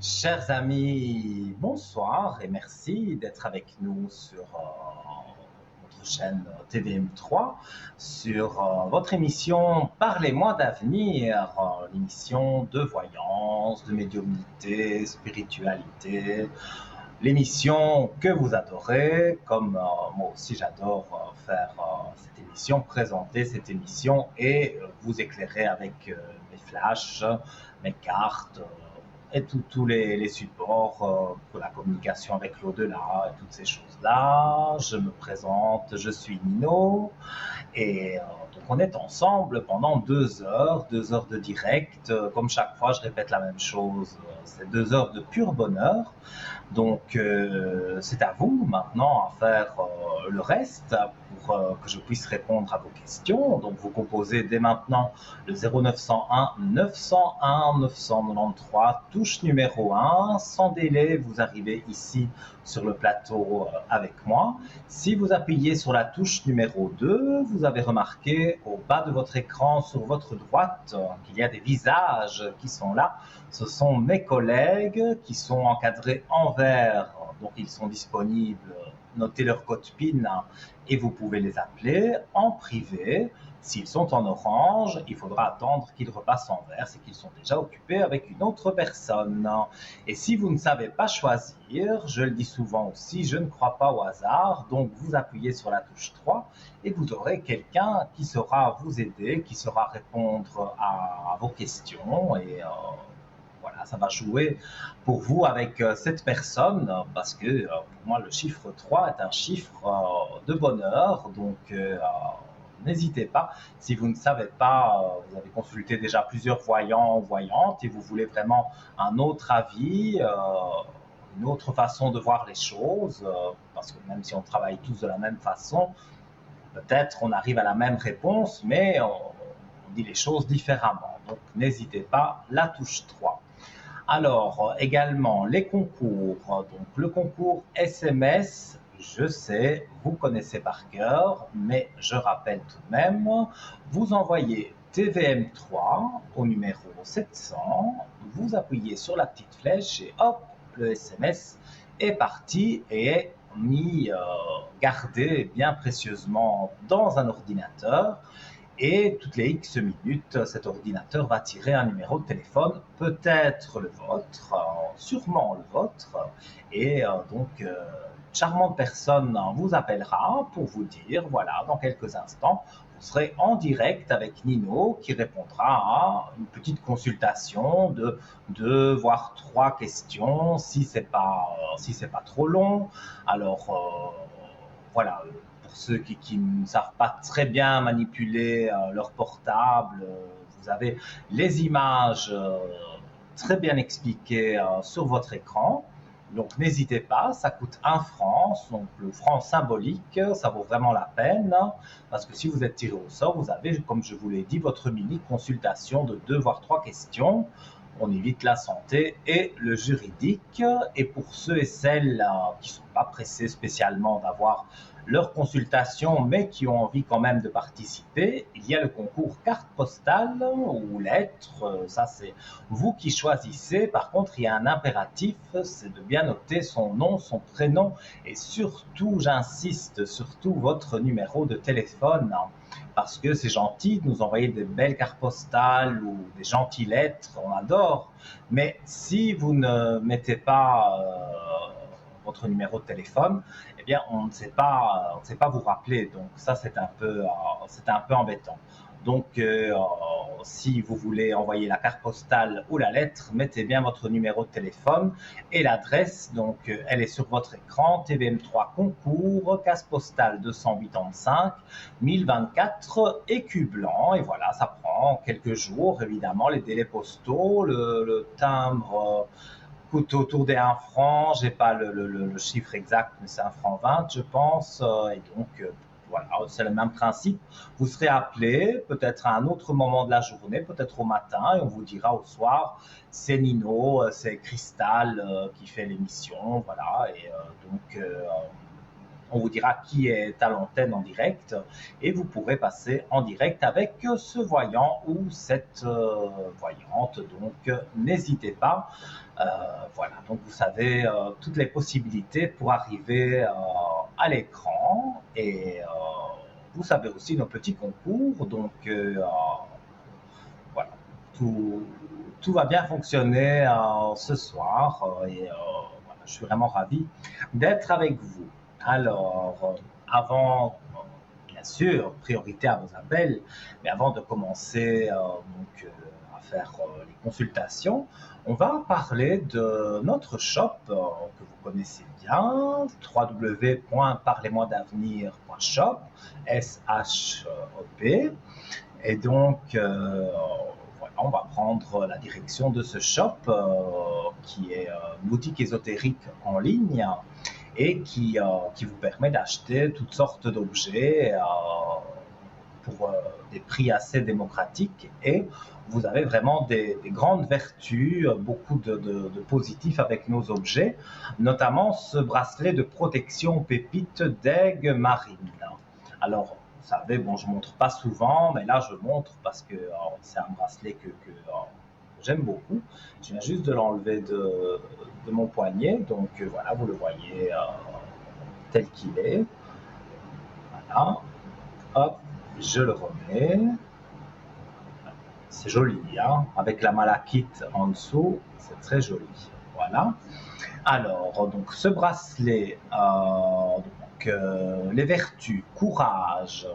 Chers amis, bonsoir et merci d'être avec nous sur notre chaîne TVM3, sur votre émission Parlez-moi d'avenir, l'émission de voyance, de médiumnité, spiritualité, l'émission que vous adorez, comme moi aussi j'adore faire cette émission, présenter cette émission et vous éclairer avec mes flashs, mes cartes et tous les supports pour la communication avec l'au-delà et toutes ces choses-là. Je me présente, je suis Nino. Et donc on est ensemble pendant 2 heures de direct. Comme chaque fois, je répète la même chose. C'est 2 heures de pur bonheur. Donc c'est à vous maintenant à faire le reste pour que je puisse répondre à vos questions. Donc vous composez dès maintenant le 0901 901 993, touche numéro 1. Sans délai, vous arrivez ici sur le plateau avec moi. Si vous appuyez sur la touche numéro 2, vous avez remarqué au bas de votre écran sur votre droite qu'il y a des visages qui sont là. Ce sont mes collègues qui sont encadrés en vert, donc ils sont disponibles. Notez leur code PIN et vous pouvez les appeler en privé. S'ils sont en orange, il faudra attendre qu'ils repassent en vert, c'est qu'ils sont déjà occupés avec une autre personne. Et si vous ne savez pas choisir, je le dis souvent aussi, je ne crois pas au hasard, donc vous appuyez sur la touche 3 et vous aurez quelqu'un qui saura vous aider, qui saura répondre à vos questions et voilà, ça va jouer pour vous avec cette personne parce que pour moi le chiffre 3 est un chiffre de bonheur, donc n'hésitez pas. Si vous ne savez pas, vous avez consulté déjà plusieurs voyants ou voyantes et vous voulez vraiment un autre avis, une autre façon de voir les choses, parce que même si on travaille tous de la même façon, peut-être on arrive à la même réponse, mais on dit les choses différemment. Donc n'hésitez pas, la touche 3. Alors, également, les concours. Donc, le concours SMS, je sais, vous connaissez par cœur, mais je rappelle tout de même, vous envoyez TVM3 au numéro 700, vous appuyez sur la petite flèche et hop, le SMS est parti et est mis, gardé bien précieusement dans un ordinateur. Et toutes les X minutes, cet ordinateur va tirer un numéro de téléphone, peut-être le vôtre, sûrement le vôtre, et donc une charmante personne vous appellera pour vous dire, voilà, dans quelques instants, vous serez en direct avec Nino qui répondra à une petite consultation de 2 voire 3 questions, si c'est pas trop long. Alors voilà, pour ceux qui ne savent pas très bien manipuler leur portable, vous avez les images très bien expliquées sur votre écran. Donc n'hésitez pas, ça coûte 1 franc, donc le franc symbolique, ça vaut vraiment la peine, parce que si vous êtes tiré au sort, vous avez, comme je vous l'ai dit, votre mini consultation de 2 voire 3 questions. On évite la santé et le juridique. Et pour ceux et celles qui ne sont pas pressés spécialement d'avoir leur consultation, mais qui ont envie quand même de participer, il y a le concours carte postale ou lettre. Ça, c'est vous qui choisissez. Par contre, il y a un impératif, c'est de bien noter son nom, son prénom et surtout, j'insiste, surtout votre numéro de téléphone. Parce que c'est gentil de nous envoyer des belles cartes postales ou des gentilles lettres, on adore. Mais si vous ne mettez pas votre numéro de téléphone, eh bien, on ne sait pas vous rappeler. Donc ça, c'est un peu embêtant. Donc, si vous voulez envoyer la carte postale ou la lettre, mettez bien votre numéro de téléphone et l'adresse. Donc, elle est sur votre écran. TVM3 concours, case postale 285 1024 écus blancs. Et voilà, ça prend quelques jours, évidemment, les délais postaux, le timbre coûte autour des 1 franc. J'ai pas le chiffre exact, mais c'est 1 franc 20, je pense. Et donc, voilà, c'est le même principe. Vous serez appelé peut-être à un autre moment de la journée, peut-être au matin, et on vous dira au soir, c'est Nino, c'est Cristal qui fait l'émission, voilà. Et donc, On vous dira qui est à l'antenne en direct et vous pourrez passer en direct avec ce voyant ou cette voyante. Donc, n'hésitez pas. Voilà, donc vous savez toutes les possibilités pour arriver à l'écran et vous savez aussi nos petits concours. Donc, voilà, tout va bien fonctionner ce soir et voilà, je suis vraiment ravi d'être avec vous. Alors, avant, bien sûr, priorité à vos appels, mais avant de commencer à faire les consultations, on va parler de notre shop que vous connaissez bien, www.parlez-moi-d'avenir.shop, S-H-O-P. Et donc, voilà, on va prendre la direction de ce shop qui est une boutique ésotérique en ligne et qui vous permet d'acheter toutes sortes d'objets pour des prix assez démocratiques et vous avez vraiment des grandes vertus, beaucoup de positifs avec nos objets, notamment ce bracelet de protection pépite d'aigle marine. Alors, vous savez, bon, je ne montre pas souvent, mais là, je montre parce que c'est un bracelet que j'aime beaucoup. Je viens juste de l'enlever de mon poignet, donc voilà, vous le voyez tel qu'il est. Voilà, hop, je le remets. C'est joli, hein, avec la malachite en dessous, c'est très joli. Voilà. Alors, donc ce bracelet, les vertus, courage,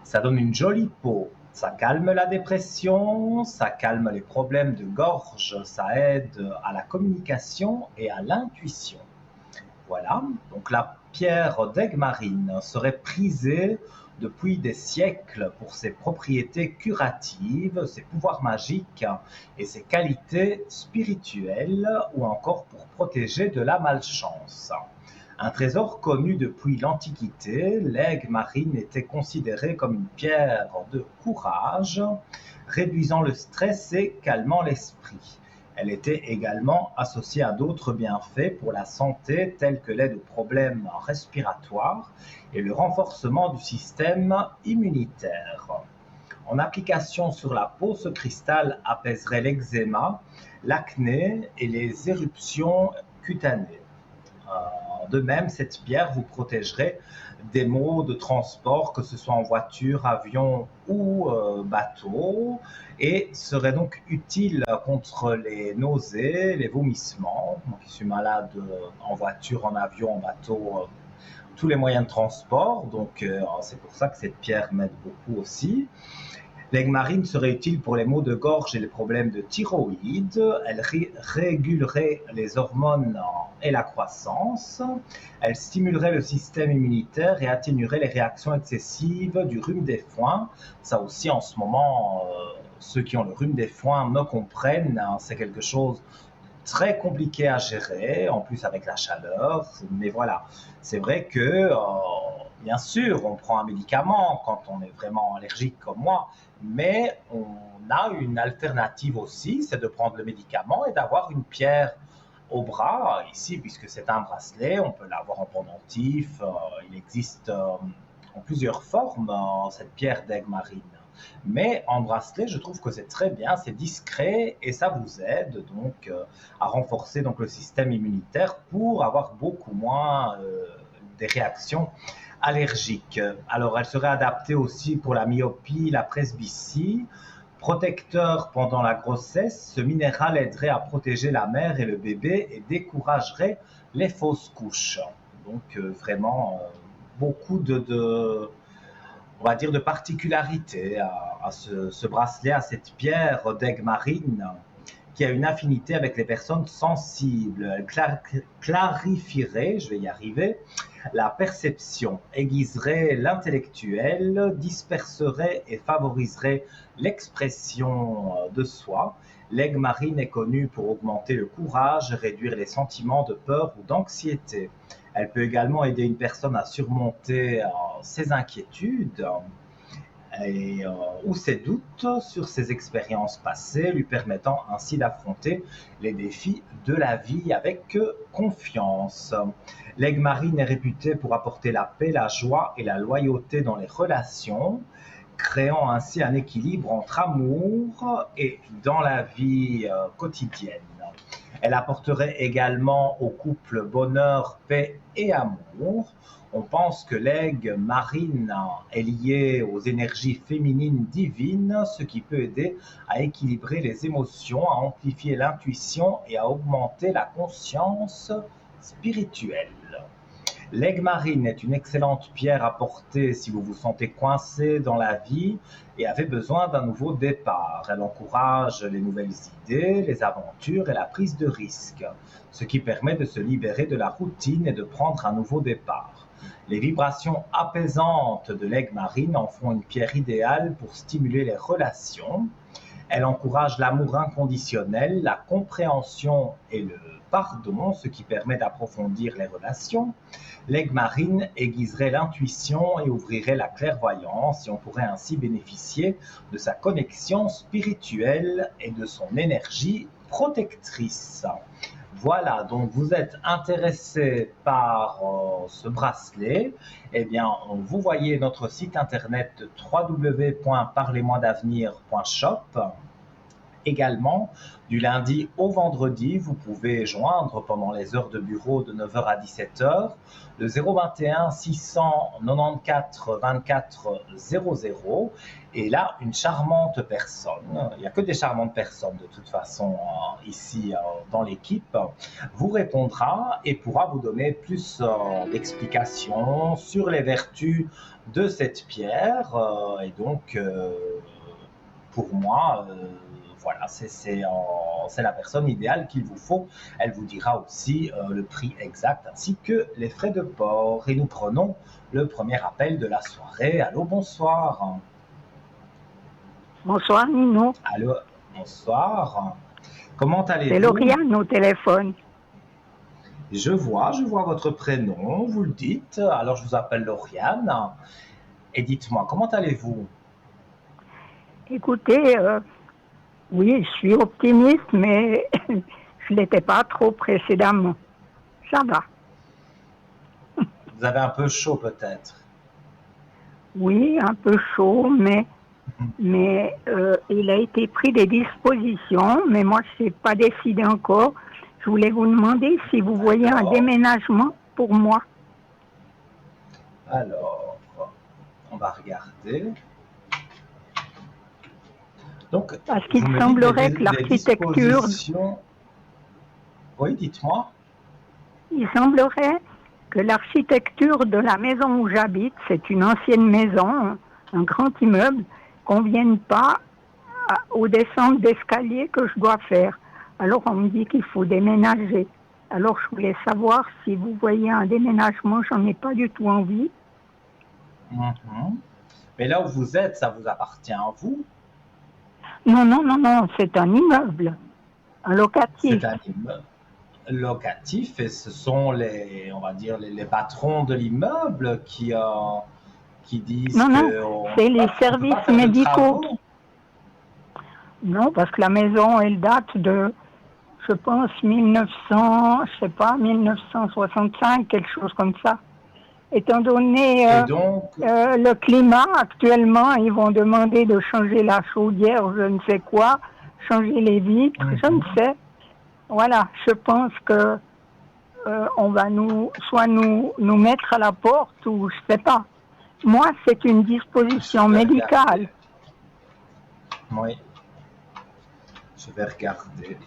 ça donne une jolie peau, ça calme la dépression, ça calme les problèmes de gorge, ça aide à la communication et à l'intuition. Voilà, donc la pierre d'aigle marine serait prisée depuis des siècles pour ses propriétés curatives, ses pouvoirs magiques et ses qualités spirituelles ou encore pour protéger de la malchance. Un trésor connu depuis l'Antiquité, l'aigle marine était considéré comme une pierre de courage, réduisant le stress et calmant l'esprit. Elle était également associée à d'autres bienfaits pour la santé tels que l'aide aux problèmes respiratoires et le renforcement du système immunitaire. En application sur la peau, ce cristal apaiserait l'eczéma, l'acné et les éruptions cutanées. De même, cette pierre vous protégerait des maux de transport, que ce soit en voiture, avion ou bateau, et serait donc utile contre les nausées, les vomissements. Moi qui suis malade en voiture, en avion, en bateau, tous les moyens de transport, donc c'est pour ça que cette pierre m'aide beaucoup aussi. L'aigle marine serait utile pour les maux de gorge et les problèmes de thyroïde. Elle régulerait les hormones et la croissance. Elle stimulerait le système immunitaire et atténuerait les réactions excessives du rhume des foins. Ça aussi, en ce moment, ceux qui ont le rhume des foins me comprennent. Hein, c'est quelque chose de très compliqué à gérer, en plus avec la chaleur. Mais voilà, c'est vrai que, bien sûr, on prend un médicament quand on est vraiment allergique comme moi, mais on a une alternative aussi, c'est de prendre le médicament et d'avoir une pierre au bras, ici, puisque c'est un bracelet, on peut l'avoir en pendentif, il existe en plusieurs formes, cette pierre d'aigle marine. Mais en bracelet, je trouve que c'est très bien, c'est discret et ça vous aide donc à renforcer donc, le système immunitaire pour avoir beaucoup moins des réactions allergiques. Alors, elle serait adaptée aussi pour la myopie, la presbytie. Protecteur pendant la grossesse, ce minéral aiderait à protéger la mère et le bébé et découragerait les fausses couches. Donc, vraiment, beaucoup on va dire, de particularités à ce bracelet, à cette pierre d'aigle marine qui a une affinité avec les personnes sensibles. Elle clarifierait, je vais y arriver, la perception, aiguiserait l'intellectuel, disperserait et favoriserait l'expression de soi. L'aigle marine est connue pour augmenter le courage, réduire les sentiments de peur ou d'anxiété. Elle peut également aider une personne à surmonter ses inquiétudes. ou ses doutes sur ses expériences passées, lui permettant ainsi d'affronter les défis de la vie avec confiance. L'aigle marine est réputé pour apporter la paix, la joie et la loyauté dans les relations, créant ainsi un équilibre entre amour et dans la vie quotidienne. Elle apporterait également au couple bonheur, paix et amour. On pense que l'aigle marine est lié aux énergies féminines divines, ce qui peut aider à équilibrer les émotions, à amplifier l'intuition et à augmenter la conscience spirituelle. L'aigle marine est une excellente pierre à porter si vous vous sentez coincé dans la vie et avez besoin d'un nouveau départ. Elle encourage les nouvelles idées, les aventures et la prise de risques, ce qui permet de se libérer de la routine et de prendre un nouveau départ. Les vibrations apaisantes de l'aigle marine en font une pierre idéale pour stimuler les relations. Elle encourage l'amour inconditionnel, la compréhension et le pardon, ce qui permet d'approfondir les relations. L'aigle marine aiguiserait l'intuition et ouvrirait la clairvoyance, et on pourrait ainsi bénéficier de sa connexion spirituelle et de son énergie protectrice. Voilà, donc vous êtes intéressé par ce bracelet, eh bien, vous voyez notre site internet www.parlez-moi-d'avenir.shop. Également, du lundi au vendredi, vous pouvez joindre pendant les heures de bureau de 9h à 17h le 021 694 24 00. Et là, une charmante personne, il n'y a que des charmantes personnes de toute façon ici dans l'équipe, vous répondra et pourra vous donner plus d'explications sur les vertus de cette pierre. Et donc, pour moi, voilà, c'est la personne idéale qu'il vous faut. Elle vous dira aussi le prix exact ainsi que les frais de port. Et nous prenons le premier appel de la soirée. Allô, bonsoir. Bonsoir Nino. Allô, bonsoir. Comment allez-vous? C'est Lauriane au téléphone. Je vois votre prénom, vous le dites. Alors je vous appelle Lauriane. Et dites-moi, comment allez-vous? Écoutez, oui, je suis optimiste, mais je ne l'étais pas trop précédemment. Ça va. Vous avez un peu chaud peut-être? Oui, un peu chaud, mais il a été pris des dispositions, mais moi je ne sais pas décidé encore. Je voulais vous demander si vous voyez un déménagement pour moi. Alors, on va regarder. Donc, parce qu'il semblerait que l'architecture... Oui, dites-moi. Il semblerait que l'architecture de la maison où j'habite, c'est une ancienne maison, un grand immeuble, convienne pas aux descentes d'escalier que je dois faire. Alors on me dit qu'il faut déménager. Alors je voulais savoir si vous voyez un déménagement, j'en ai pas du tout envie. Mais là où vous êtes, ça vous appartient à vous? Non, c'est un immeuble, un locatif. C'est un immeuble locatif et ce sont les, on va dire, les patrons de l'immeuble qui disent que... c'est les services médicaux. Non, parce que la maison, elle date de, je pense, 1965, quelque chose comme ça. Étant donné le climat, actuellement, ils vont demander de changer la chaudière, je ne sais quoi, changer les vitres, je ne sais. Voilà, je pense que on va nous mettre à la porte ou je sais pas. Moi, c'est une disposition médicale. Oui, je vais regarder.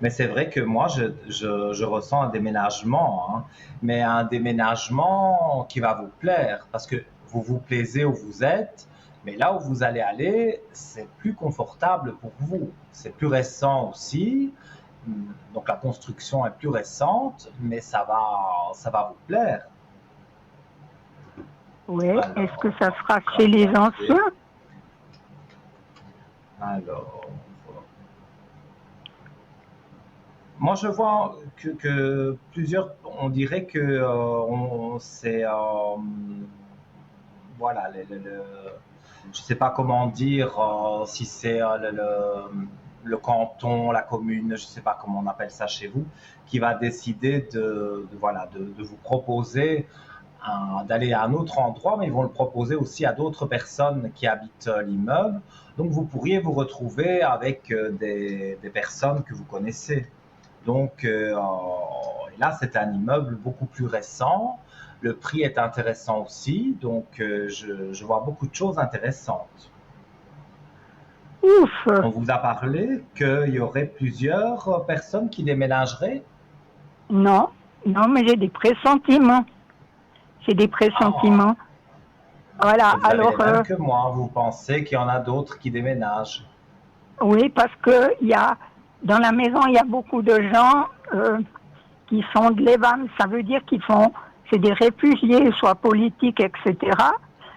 Mais c'est vrai que moi, je ressens un déménagement, hein, mais un déménagement qui va vous plaire, parce que vous vous plaisez où vous êtes, mais là où vous allez aller, c'est plus confortable pour vous. C'est plus récent aussi, donc la construction est plus récente, mais ça va vous plaire. Oui, est-ce que ça sera chez les anciens? Alors... Moi, je vois que plusieurs, on dirait que c'est voilà, je ne sais pas comment dire, si c'est le canton, la commune, je ne sais pas comment on appelle ça chez vous, qui va décider voilà, de vous proposer d'aller à un autre endroit, mais ils vont le proposer aussi à d'autres personnes qui habitent l'immeuble. Donc vous pourriez vous retrouver avec des personnes que vous connaissez. Donc et là, c'est un immeuble beaucoup plus récent. Le prix est intéressant aussi, donc je vois beaucoup de choses intéressantes. Ouf! On vous a parlé qu'il y aurait plusieurs personnes qui déménageraient? Non, non, mais j'ai des pressentiments. J'ai des pressentiments. Voilà, Vous avez les mêmes que moi, vous pensez qu'il y en a d'autres qui déménagent? Oui, parce que dans la maison, il y a beaucoup de gens qui sont de l'EVAM. Ça veut dire c'est des réfugiés, soit politiques, etc.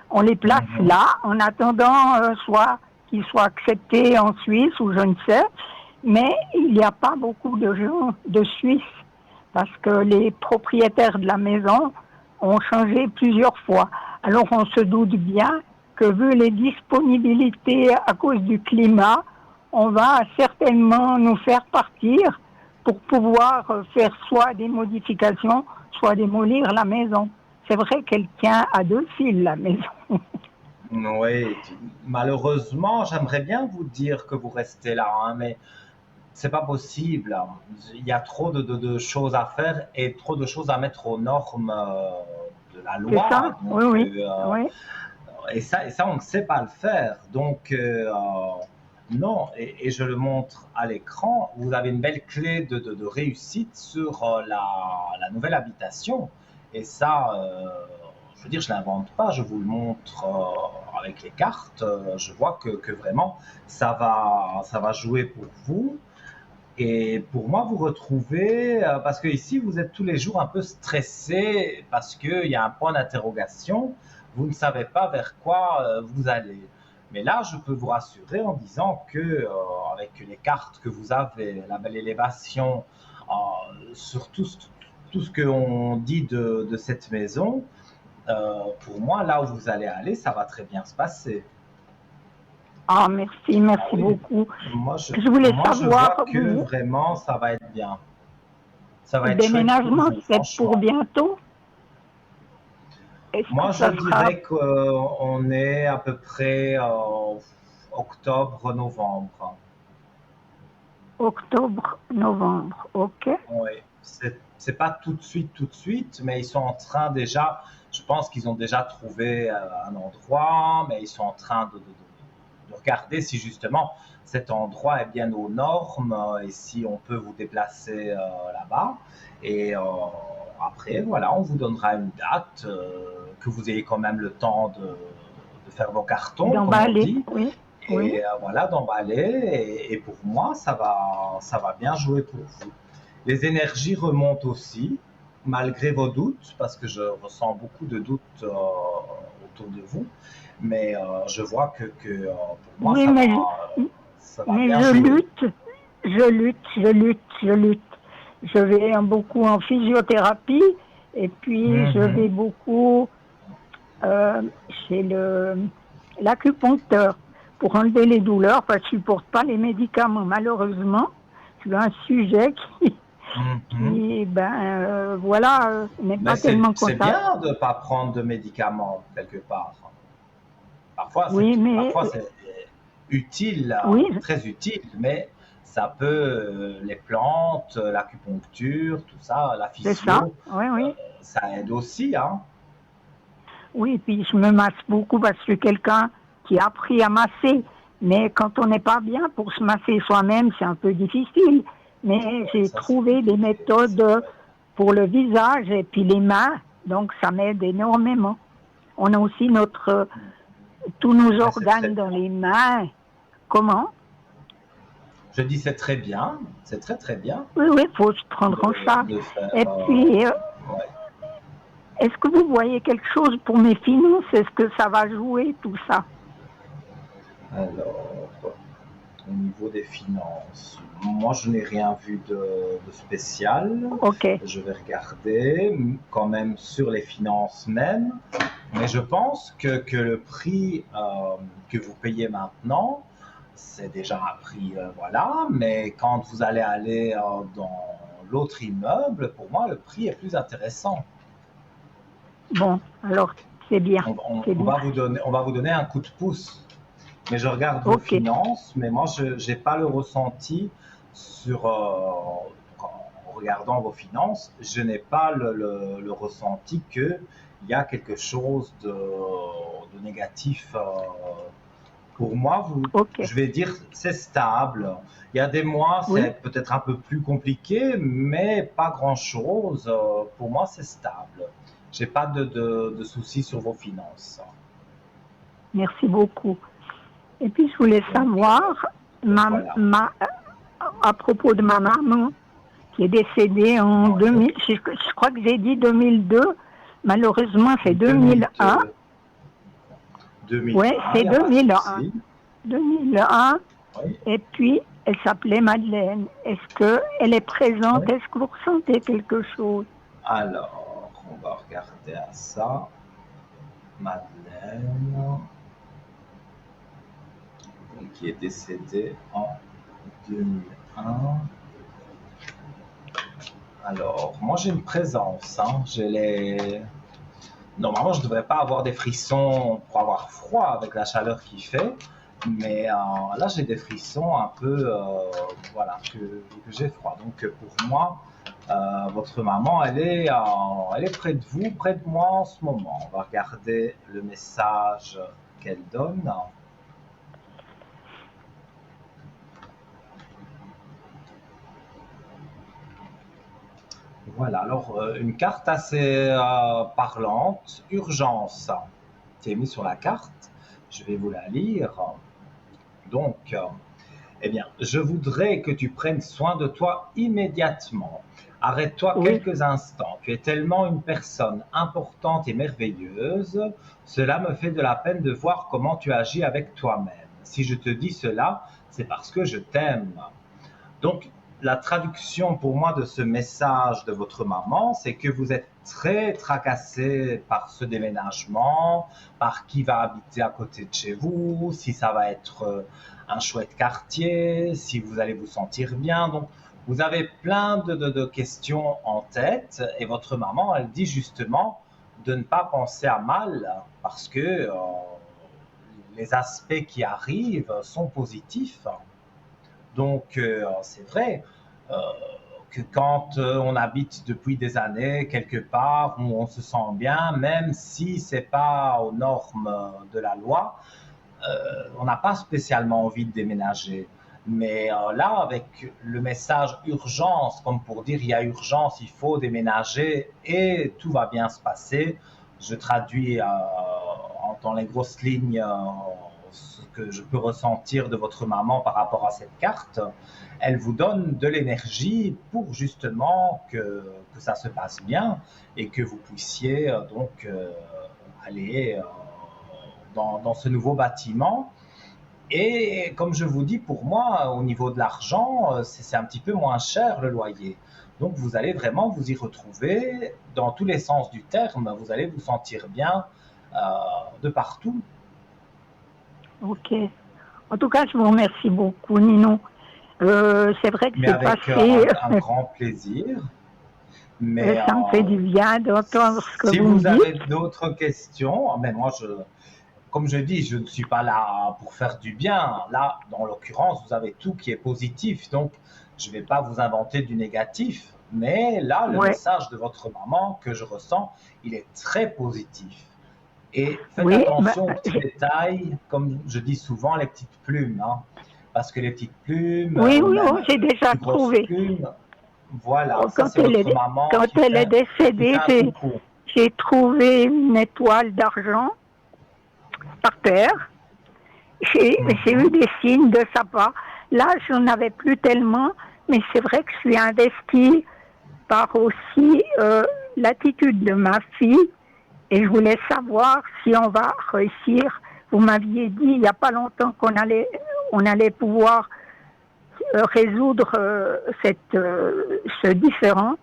On les place là, en attendant soit qu'ils soient acceptés en Suisse ou je ne sais. Mais il n'y a pas beaucoup de gens de Suisse, parce que les propriétaires de la maison ont changé plusieurs fois. Alors on se doute bien que vu les disponibilités à cause du climat, on va certainement nous faire partir pour pouvoir faire soit des modifications, soit démolir la maison. C'est vrai qu'elle tient à deux fils, la maison. Oui, malheureusement, j'aimerais bien vous dire que vous restez là, hein, mais c'est pas possible. Il y a trop de choses à faire et trop de choses à mettre aux normes de la loi. C'est ça? Donc, Oui. et ça, on ne sait pas le faire. Donc, non, et je le montre à l'écran, vous avez une belle clé de réussite sur la nouvelle habitation. Et ça, je veux dire, je ne l'invente pas, je vous le montre avec les cartes. Je vois que vraiment, ça va jouer pour vous. Et pour moi, vous retrouvez, parce que ici, vous êtes tous les jours un peu stressé parce qu'il y a un point d'interrogation, vous ne savez pas vers quoi vous allez. Mais là, je peux vous rassurer en disant que, avec les cartes que vous avez, la belle élévation, sur tout ce qu'on dit de cette maison, pour moi, là où vous allez aller, ça va très bien se passer. Ah, merci beaucoup. Moi, je voulais savoir. Je vois que vraiment, ça va être bien. Ça va être déménagement, c'est pour bientôt? Moi, je dirais qu'on est à peu près octobre-novembre. Octobre-novembre, ok. Oui, c'est pas tout de suite, mais ils sont en train déjà, je pense qu'ils ont déjà trouvé un endroit, mais ils sont en train de regarder si justement cet endroit est bien aux normes et si on peut vous déplacer là-bas. Et après, voilà, on vous donnera une date, que vous ayez quand même le temps de faire vos cartons, d'emballer, oui. Et voilà, d'emballer. Et pour moi, ça va bien jouer pour vous. Les énergies remontent aussi, malgré vos doutes, parce que je ressens beaucoup de doutes autour de vous. Mais je vois que pour moi, ça va bien jouer. Je lutte. Je vais beaucoup en physiothérapie et puis je vais beaucoup chez l'acupuncteur pour enlever les douleurs parce que je ne supporte pas les médicaments. Malheureusement, c'est un sujet qui voilà, n'est pas tellement content. C'est bien de ne pas prendre de médicaments quelque part. Parfois, c'est utile, très utile, mais ça peut, les plantes, l'acupuncture, tout ça, la physio, c'est ça. Ça aide aussi. Hein. Oui, puis je me masse beaucoup parce que je suis quelqu'un qui a appris à masser. Mais quand on n'est pas bien pour se masser soi-même, c'est un peu difficile. Mais j'ai trouvé des méthodes pour le visage et puis les mains, donc ça m'aide énormément. On a aussi tous nos organes dans les mains. Comment? Je dis c'est très bien, c'est très très bien. Oui, il faut se prendre en charge. Et puis, est-ce que vous voyez quelque chose pour mes finances? Est-ce que ça va jouer tout ça? Alors, au niveau des finances. Moi, je n'ai rien vu de spécial. Ok. Je vais regarder quand même sur les finances même. Mais je pense que le prix que vous payez maintenant, c'est déjà un prix, voilà. Mais quand vous allez aller dans l'autre immeuble, pour moi, le prix est plus intéressant. Bon, alors c'est bien. On va vous donner un coup de pouce. Mais je regarde vos finances, mais moi, je n'ai pas le ressenti sur... en regardant vos finances, je n'ai pas le ressenti qu'il y a quelque chose de négatif. Pour moi, je vais dire c'est stable. Il y a des mois, c'est peut-être un peu plus compliqué, mais pas grand-chose. Pour moi, c'est stable. Je n'ai pas de soucis sur vos finances. Merci beaucoup. Et puis, je voulais savoir, à propos de ma maman, qui est décédée en 2000, je crois que j'ai dit 2002, malheureusement c'est 2001. 2001. Oui, c'est 2001. 2001. Oui. Et puis, elle s'appelait Madeleine. Est-ce qu'elle est présente? Oui. Est-ce que vous ressentez quelque chose? Alors, on va regarder à ça. Madeleine, qui est décédée en 2001. Alors, moi j'ai une présence. Normalement, je ne devrais pas avoir des frissons pour avoir froid avec la chaleur qu'il fait. Mais là, j'ai des frissons un peu, voilà, que j'ai froid. Donc, pour moi, votre maman, elle est près de vous, près de moi en ce moment. On va regarder le message qu'elle donne. Voilà, alors une carte assez parlante, urgence, qui est mise sur la carte. Je vais vous la lire. Donc, eh bien, je voudrais que tu prennes soin de toi immédiatement. Arrête-toi quelques instants. Tu es tellement une personne importante et merveilleuse. Cela me fait de la peine de voir comment tu agis avec toi-même. Si je te dis cela, c'est parce que je t'aime. Donc, la traduction pour moi de ce message de votre maman, c'est que vous êtes très tracassé par ce déménagement, par qui va habiter à côté de chez vous, si ça va être un chouette quartier, si vous allez vous sentir bien. Donc, vous avez plein de questions en tête et votre maman, elle dit justement de ne pas penser à mal parce que les aspects qui arrivent sont positifs. Donc, c'est vrai que quand on habite depuis des années quelque part où on se sent bien, même si ce n'est pas aux normes de la loi, on n'a pas spécialement envie de déménager. Mais là, avec le message urgence, comme pour dire il y a urgence, il faut déménager et tout va bien se passer, je traduis dans les grosses lignes ce que je peux ressentir de votre maman par rapport à cette carte. Elle vous donne de l'énergie pour justement que ça se passe bien et que vous puissiez donc aller dans ce nouveau bâtiment. Et comme je vous dis, pour moi, au niveau de l'argent, c'est un petit peu moins cher le loyer. Donc vous allez vraiment vous y retrouver dans tous les sens du terme. Vous allez vous sentir bien de partout. Ok. En tout cas, je vous remercie beaucoup, Ninon. C'est vrai que c'est passé... avec un grand plaisir. Mais ça me fait du bien d'entendre ce que vous dites. Si vous avez d'autres questions, mais moi, comme je dis, je ne suis pas là pour faire du bien. Là, dans l'occurrence, vous avez tout qui est positif. Donc, je ne vais pas vous inventer du négatif. Mais là, le message de votre maman que je ressens, il est très positif. Et faites attention aux petits détails, comme je dis souvent, les petites plumes. Hein, parce que les petites plumes... Oui, j'ai déjà trouvé. Plumes, voilà, quand elle est décédée, j'ai trouvé une étoile d'argent par terre. J'ai eu des signes de sa part. Là, je n'en avais plus tellement, mais c'est vrai que je suis investie par aussi l'attitude de ma fille. Et je voulais savoir si on va réussir. Vous m'aviez dit il n'y a pas longtemps qu'on allait pouvoir résoudre ce différend.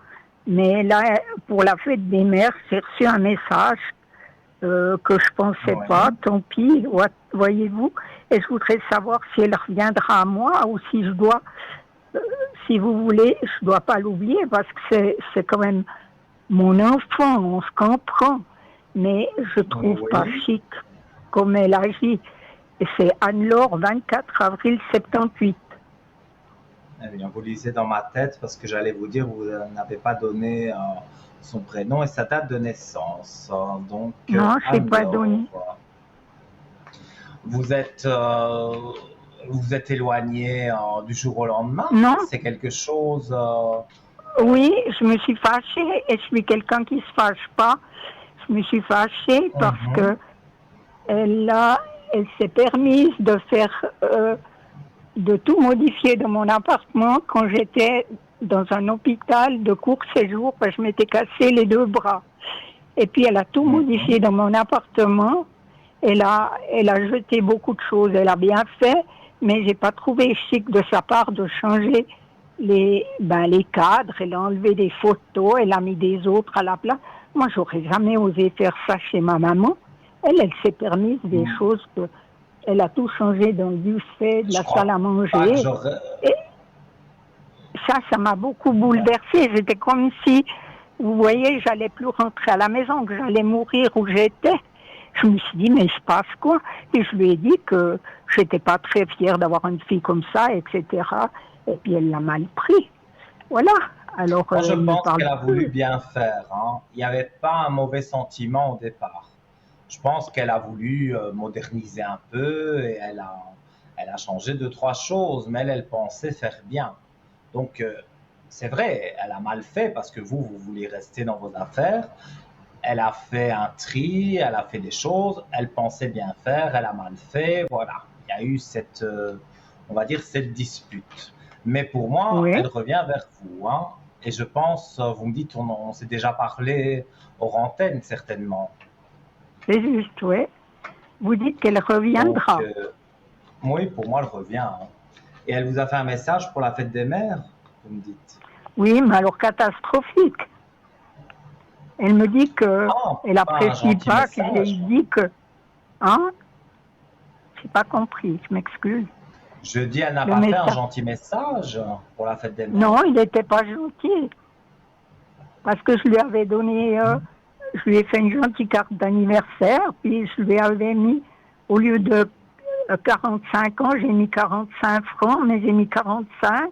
Mais là, pour la fête des mères, j'ai reçu un message que je pensais pas. Tant pis, voyez-vous. Et je voudrais savoir si elle reviendra à moi ou si je dois, si vous voulez, je dois pas l'oublier parce que c'est quand même mon enfant, on se comprend. Mais je trouve pas chic comme elle agit. Et c'est Anne-Laure, 24 avril 78. Eh bien, vous lisez dans ma tête parce que j'allais vous dire, vous n'avez pas donné son prénom et sa date de naissance. Donc, non, je n'ai pas donné. Vous êtes éloigné du jour au lendemain? Non. C'est quelque chose... Oui, je me suis fâchée et je suis quelqu'un qui ne se fâche pas. Je me suis fâchée parce que elle s'est permise de faire... de tout modifier dans mon appartement quand j'étais dans un hôpital de court séjour parce que je m'étais cassé les 2 bras. Et puis elle a tout modifié dans mon appartement. Elle a jeté beaucoup de choses. Elle a bien fait, mais j'ai pas trouvé chic de sa part de changer les cadres. Elle a enlevé des photos, elle a mis des autres à la place. Moi, j'aurais jamais osé faire ça chez ma maman. Elle s'est permise des choses que... Elle a tout changé dans le buffet, de la salle à manger. Et ça m'a beaucoup bouleversée. J'étais comme si, vous voyez, j'allais plus rentrer à la maison, que j'allais mourir où j'étais. Je me suis dit, mais il se passe quoi? Et je lui ai dit que j'étais pas très fière d'avoir une fille comme ça, etc. Et puis elle l'a mal pris. Voilà. Alors, moi, je pense qu'elle a voulu bien faire. Hein. Il n'y avait pas un mauvais sentiment au départ. Je pense qu'elle a voulu moderniser un peu et elle a changé 2-3 choses, mais elle pensait faire bien. Donc, c'est vrai, elle a mal fait parce que vous voulez rester dans vos affaires. Elle a fait un tri, elle a fait des choses, elle pensait bien faire, elle a mal fait. Voilà, il y a eu cette, on va dire, cette dispute. Mais pour moi, elle revient vers vous. Hein, et je pense, vous me dites, on s'est déjà parlé hors antenne, certainement. C'est juste, oui. Vous dites qu'elle reviendra. Donc, oui, pour moi, elle revient. Hein. Et elle vous a fait un message pour la fête des mères, vous me dites? Oui, mais alors catastrophique. Elle me dit que elle apprécie pas, que j'ai dit que... Hein? J'ai pas compris, je m'excuse. Je dis, elle n'a pas fait un gentil message pour la fête des mères? Non, il n'était pas gentil. Parce que je lui avais donné... je lui ai fait une gentille carte d'anniversaire, puis je lui avais mis, au lieu de 45 ans, j'ai mis 45 francs, mais j'ai mis 45.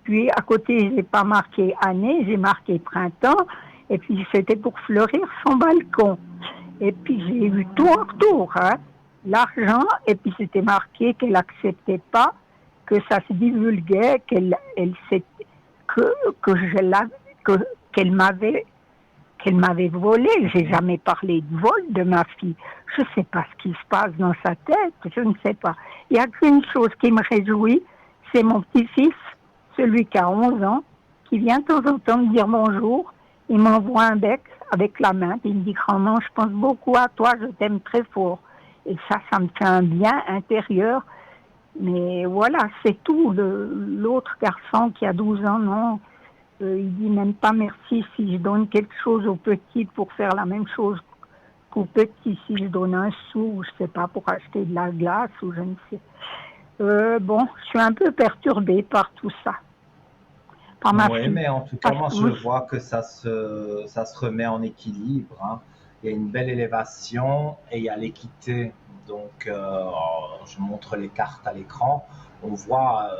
Puis à côté, j'ai pas marqué année, j'ai marqué printemps, et puis c'était pour fleurir son balcon. Et puis j'ai eu tout en retour, hein, l'argent, et puis c'était marqué qu'elle acceptait pas, que ça se divulguait, qu'elle m'avait volé. J'ai jamais parlé de vol de ma fille. Je sais pas ce qui se passe dans sa tête, je ne sais pas. Il y a qu'une chose qui me réjouit, c'est mon petit-fils, celui qui a 11 ans, qui vient de temps en temps me dire bonjour. Il m'envoie un bec avec la main, puis il me dit, grand-maman, je pense beaucoup à toi, je t'aime très fort. Et ça me fait un bien intérieur. Mais voilà, c'est tout. L'autre garçon qui a 12 ans, non, il dit même pas merci si je donne quelque chose aux petits pour faire la même chose qu'aux petits. Si je donne un sou, je sais pas, pour acheter de la glace ou je ne sais. Bon, je suis un peu perturbée par tout ça. Oui, mais en tout cas, moi, je vois que ça se remet en équilibre. Hein. Il y a une belle élévation et il y a l'équité. Donc, je montre les cartes à l'écran. On voit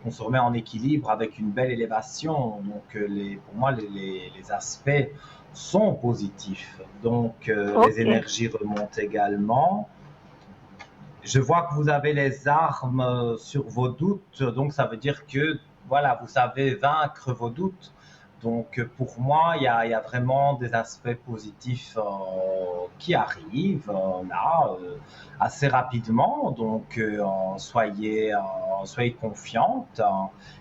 qu'on se remet en équilibre avec une belle élévation. Donc, pour moi, les aspects sont positifs. Donc, les énergies remontent également. Je vois que vous avez les armes sur vos doutes. Donc, ça veut dire que voilà, vous savez vaincre vos doutes. Donc, pour moi, il y a vraiment des aspects positifs qui arrivent là assez rapidement. Donc, soyez confiante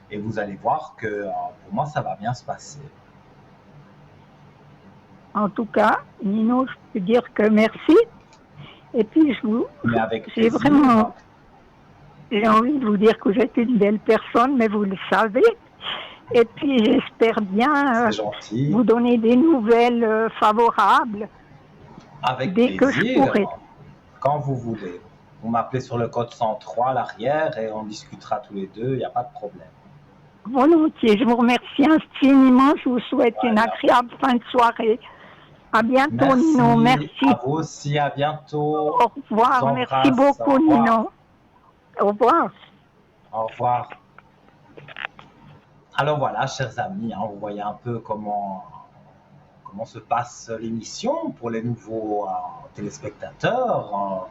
et vous allez voir que pour moi, ça va bien se passer. En tout cas, Nino, je peux dire que merci. Et puis, j'ai vraiment... J'ai envie de vous dire que vous êtes une belle personne, mais vous le savez. Et puis j'espère bien vous donner des nouvelles favorables. Avec dès plaisir, que je pourrai. Quand vous voulez. Vous m'appelez sur le code 103 à l'arrière et on discutera tous les deux, il n'y a pas de problème. Volontiers, je vous remercie infiniment, je vous souhaite une agréable fin de soirée. À bientôt, merci, Nino, merci. À vous aussi, à bientôt. Au revoir, merci beaucoup, Nino. Au revoir. Au revoir. Alors voilà, chers amis, vous voyez un peu comment se passe l'émission pour les nouveaux téléspectateurs.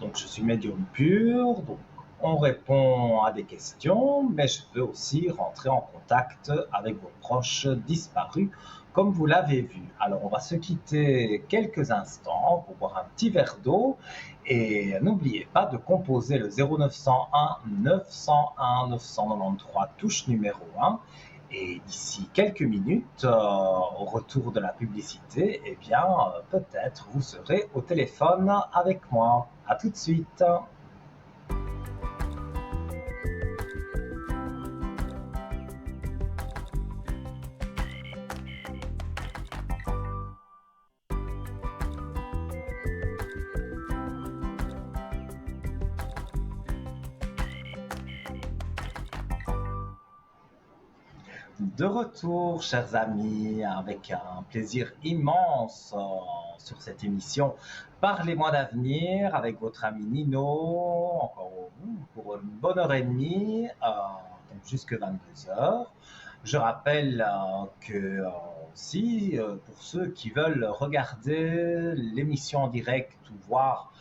Donc je suis médium pur, donc on répond à des questions, mais je peux aussi rentrer en contact avec vos proches disparus, comme vous l'avez vu. Alors on va se quitter quelques instants pour boire un petit verre d'eau, et n'oubliez pas de composer le 0901 901 993 touche numéro 1. Et d'ici quelques minutes, au retour de la publicité, eh bien, peut-être vous serez au téléphone avec moi. À tout de suite. De retour, chers amis, avec un plaisir immense sur cette émission Parlez-moi d'avenir avec votre ami Nino, encore pour une bonne heure et demie, donc jusque 22h. Je rappelle que aussi, pour ceux qui veulent regarder l'émission en direct ou voir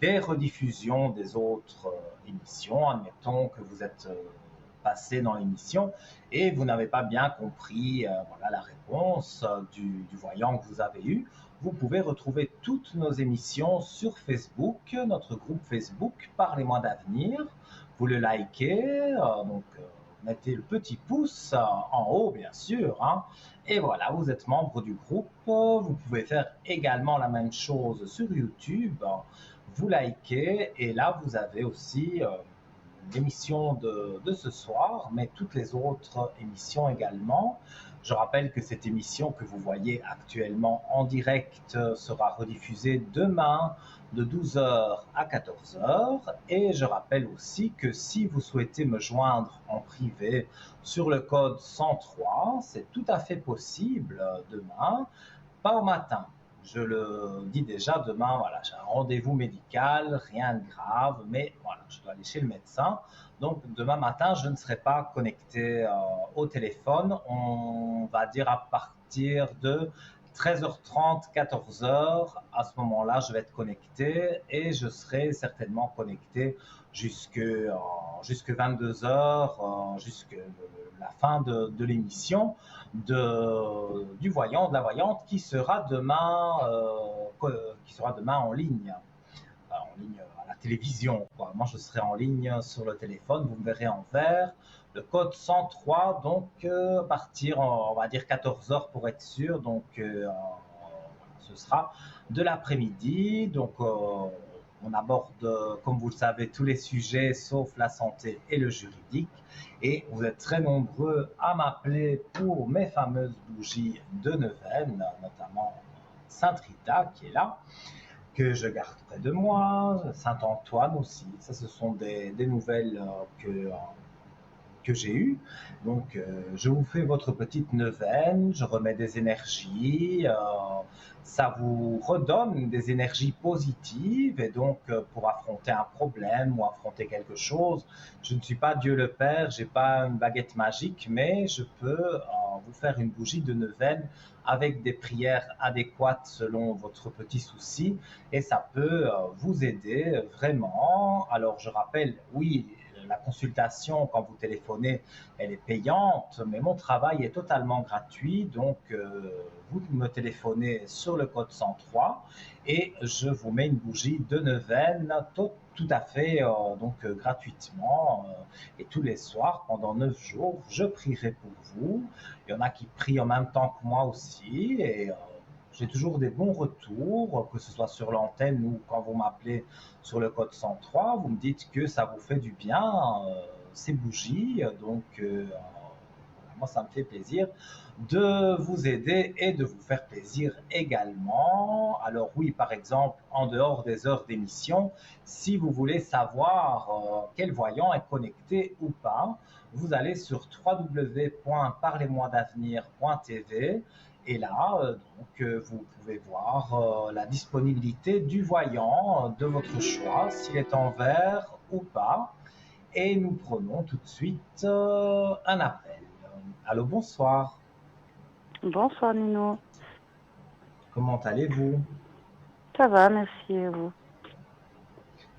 des rediffusions des autres émissions, admettons que vous êtes passé dans l'émission et vous n'avez pas bien compris voilà, la réponse du voyant que vous avez eu, vous pouvez retrouver toutes nos émissions sur Facebook, notre groupe Facebook Parlez-moi d'avenir. Vous le likez, donc mettez le petit pouce en haut bien sûr, et voilà, vous êtes membre du groupe. Vous pouvez faire également la même chose sur YouTube, vous likez, et là vous avez aussi l'émission de ce soir, mais toutes les autres émissions également. Je rappelle que cette émission que vous voyez actuellement en direct sera rediffusée demain de 12h à 14h. Et je rappelle aussi que si vous souhaitez me joindre en privé sur le code 103, c'est tout à fait possible demain, pas au matin. Je le dis déjà, demain, voilà, j'ai un rendez-vous médical, rien de grave, mais voilà, je dois aller chez le médecin. Donc, demain matin, je ne serai pas connecté au téléphone. On va dire à partir de 13h30, 14h. À ce moment-là, je vais être connecté et je serai certainement connecté jusque 22h, jusque la fin de l'émission du voyant, de la voyante qui sera demain en ligne à la télévision, quoi. Moi, je serai en ligne sur le téléphone, vous me verrez en vert. Le code 103, donc à partir, on va dire 14h pour être sûr. Donc, ce sera de l'après-midi. Donc, on aborde, comme vous le savez, tous les sujets sauf la santé et le juridique. Et vous êtes très nombreux à m'appeler pour mes fameuses bougies de neuvaine, notamment Sainte Rita qui est là, que je garde près de moi, Saint-Antoine aussi. Ça, ce sont des nouvelles que j'ai eues. Donc, je vous fais votre petite neuvaine, je remets des énergies, ça vous redonne des énergies positives, et donc pour affronter un problème ou affronter quelque chose, je ne suis pas Dieu le Père, j'ai pas une baguette magique, mais je peux vous faire une bougie de neuvaine avec des prières adéquates selon votre petit souci, et ça peut vous aider vraiment. Alors je rappelle, oui, la consultation quand vous téléphonez, elle est payante, mais mon travail est totalement gratuit, donc vous me téléphonez sur le code 103 et je vous mets une bougie de neuvaine tout à fait gratuitement, et tous les soirs pendant 9 jours je prierai pour vous. Il y en a qui prient en même temps que moi aussi, et J'ai toujours des bons retours, que ce soit sur l'antenne ou quand vous m'appelez sur le code 103. Vous me dites que ça vous fait du bien, ces bougies. Donc, moi, ça me fait plaisir de vous aider et de vous faire plaisir également. Alors oui, par exemple, en dehors des heures d'émission, si vous voulez savoir quel voyant est connecté ou pas, vous allez sur www.parlez-moi-d'avenir.tv et là, vous pouvez voir la disponibilité du voyant de votre choix, s'il est en vert ou pas. Et nous prenons tout de suite un appel. Allô, bonsoir. Bonsoir Nino. Comment allez-vous? Ça va, merci et vous?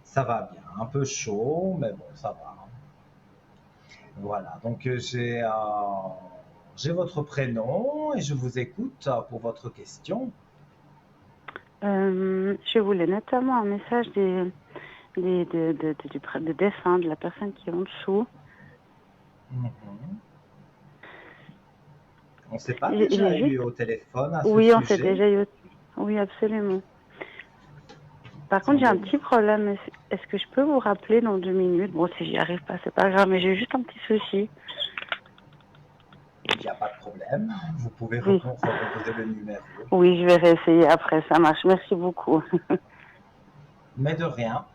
Ça va bien, un peu chaud, mais bon, ça va. Voilà, donc j'ai votre prénom et je vous écoute pour votre question. Je voulais notamment un message du dessin de la personne qui est en dessous. On ne s'est pas déjà eu au téléphone à ce sujet? Oui, on s'est déjà eu. Oui, absolument. Par contre, j'ai un petit problème. Est-ce que je peux vous rappeler dans 2 minutes? Bon, si j'y arrive pas, c'est pas grave, mais j'ai juste un petit souci. Il n'y a pas de problème. Vous pouvez recomposer le numéro. Oui, je vais réessayer après, ça marche. Merci beaucoup. Mais de rien.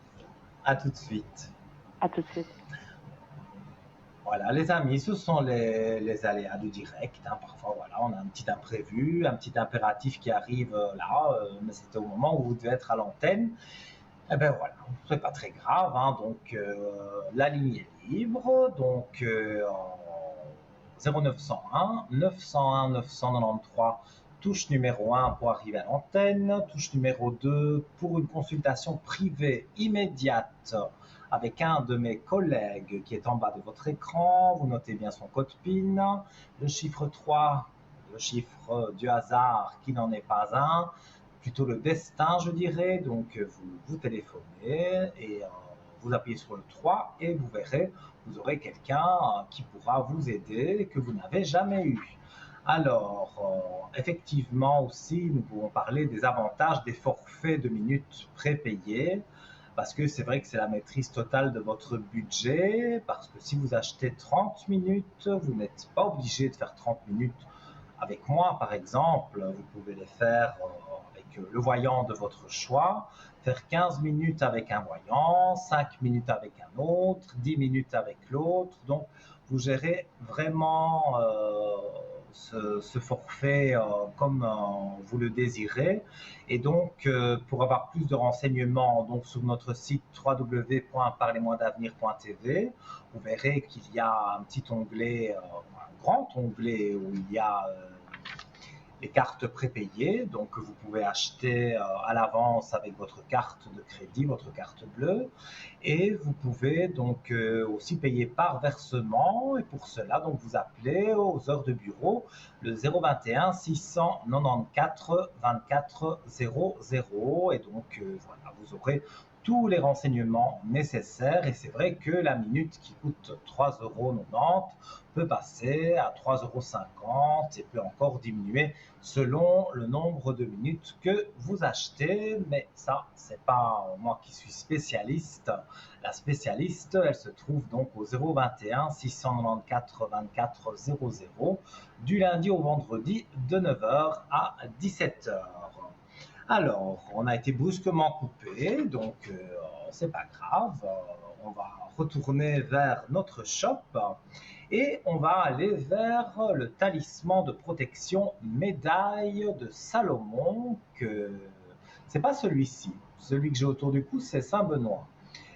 À tout de suite. À tout de suite. Voilà, les amis, ce sont les aléas du direct. Parfois, voilà, on a un petit imprévu, un petit impératif qui arrive là, mais c'était au moment où vous devez être à l'antenne. Eh bien voilà, c'est pas très grave. Donc, la ligne est libre. Donc, 0901 901 993, touche numéro 1 pour arriver à l'antenne, touche numéro 2 pour une consultation privée immédiate avec un de mes collègues qui est en bas de votre écran. Vous notez bien son code PIN, le chiffre 3, le chiffre du hasard qui n'en est pas un, plutôt le destin je dirais. Donc vous téléphonez et vous appuyez sur le 3 et vous verrez, vous aurez quelqu'un qui pourra vous aider que vous n'avez jamais eu. Alors, effectivement aussi, nous pouvons parler des avantages des forfaits de minutes prépayés, parce que c'est vrai que c'est la maîtrise totale de votre budget, parce que si vous achetez 30 minutes, vous n'êtes pas obligé de faire 30 minutes avec moi, par exemple. Vous pouvez les faire avec le voyant de votre choix, faire 15 minutes avec un voyant, 5 minutes avec un autre, 10 minutes avec l'autre. Donc, vous gérez vraiment ce forfait comme vous le désirez. Et donc, pour avoir plus de renseignements donc, sur notre site www.parlez-moi-d'avenir.tv, vous verrez qu'il y a un petit onglet, un grand onglet où il y a les cartes prépayées, donc vous pouvez acheter à l'avance avec votre carte de crédit, votre carte bleue, et vous pouvez donc aussi payer par versement, et pour cela donc vous appelez aux heures de bureau le 021 694 24 00, et donc voilà, vous aurez tous les renseignements nécessaires. Et c'est vrai que la minute qui coûte 3,90 € peut passer à 3,50 € et peut encore diminuer selon le nombre de minutes que vous achetez. Mais ça, c'est pas moi qui suis spécialiste. La spécialiste, elle se trouve donc au 021 694 24 00 du lundi au vendredi de 9h à 17h. Alors, on a été brusquement coupé, donc c'est pas grave. On va retourner vers notre shop et on va aller vers le talisman de protection médaille de Salomon. C'est pas celui-ci. Celui que j'ai autour du cou, c'est Saint-Benoît.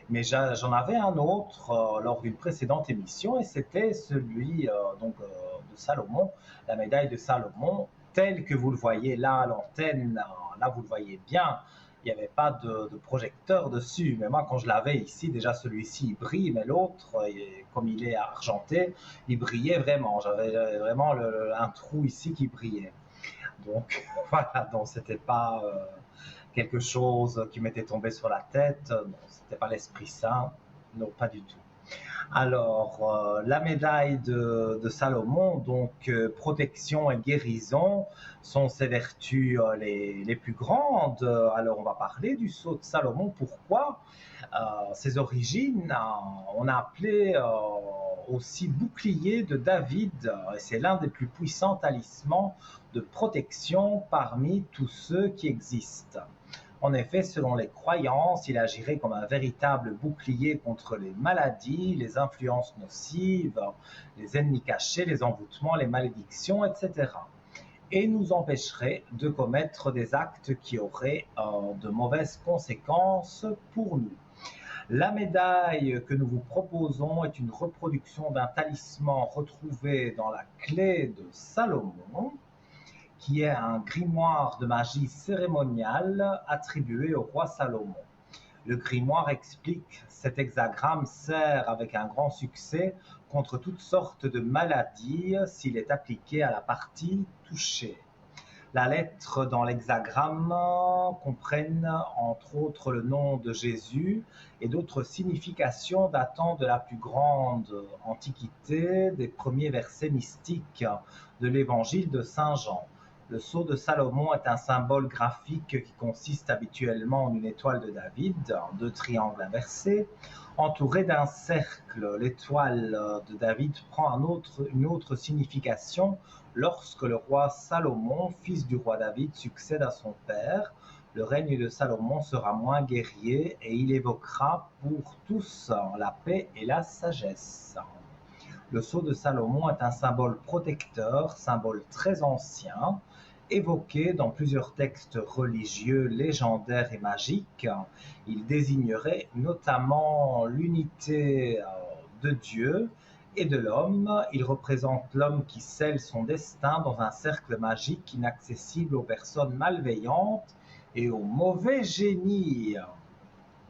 Mais j'en avais un autre lors d'une précédente émission et c'était celui de Salomon, la médaille de Salomon, tel que vous le voyez là à l'antenne. Là, vous le voyez bien, il n'y avait pas de projecteur dessus. Mais moi, quand je l'avais ici, déjà celui-ci, il brille, mais l'autre, comme il est argenté, il brillait vraiment. J'avais vraiment un trou ici qui brillait. Donc, voilà, donc c'était pas quelque chose qui m'était tombé sur la tête. Non, c'était pas l'Esprit Saint. Non, pas du tout. Alors, la médaille de Salomon, donc protection et guérison, sont ses vertus les plus grandes. Alors, on va parler du sceau de Salomon. Pourquoi? Ses origines, on a appelé aussi bouclier de David. C'est l'un des plus puissants talismans de protection parmi tous ceux qui existent. En effet, selon les croyances, il agirait comme un véritable bouclier contre les maladies, les influences nocives, les ennemis cachés, les envoûtements, les malédictions, etc. Et nous empêcherait de commettre des actes qui auraient de mauvaises conséquences pour nous. La médaille que nous vous proposons est une reproduction d'un talisman retrouvé dans la clé de Salomon, qui est un grimoire de magie cérémoniale attribué au roi Salomon. Le grimoire explique: cet hexagramme sert avec un grand succès contre toutes sortes de maladies s'il est appliqué à la partie touchée. La lettre dans l'hexagramme comprennent entre autres le nom de Jésus et d'autres significations datant de la plus grande antiquité, des premiers versets mystiques de l'évangile de Saint Jean. Le sceau de Salomon est un symbole graphique qui consiste habituellement en une étoile de David, deux triangles inversés, entouré d'un cercle. L'étoile de David prend une autre signification lorsque le roi Salomon, fils du roi David, succède à son père. Le règne de Salomon sera moins guerrier et il évoquera pour tous la paix et la sagesse. Le sceau de Salomon est un symbole protecteur, symbole très ancien, évoqué dans plusieurs textes religieux, légendaires et magiques. Il désignerait notamment l'unité de Dieu et de l'homme. Il représente l'homme qui scelle son destin dans un cercle magique inaccessible aux personnes malveillantes et aux mauvais génies.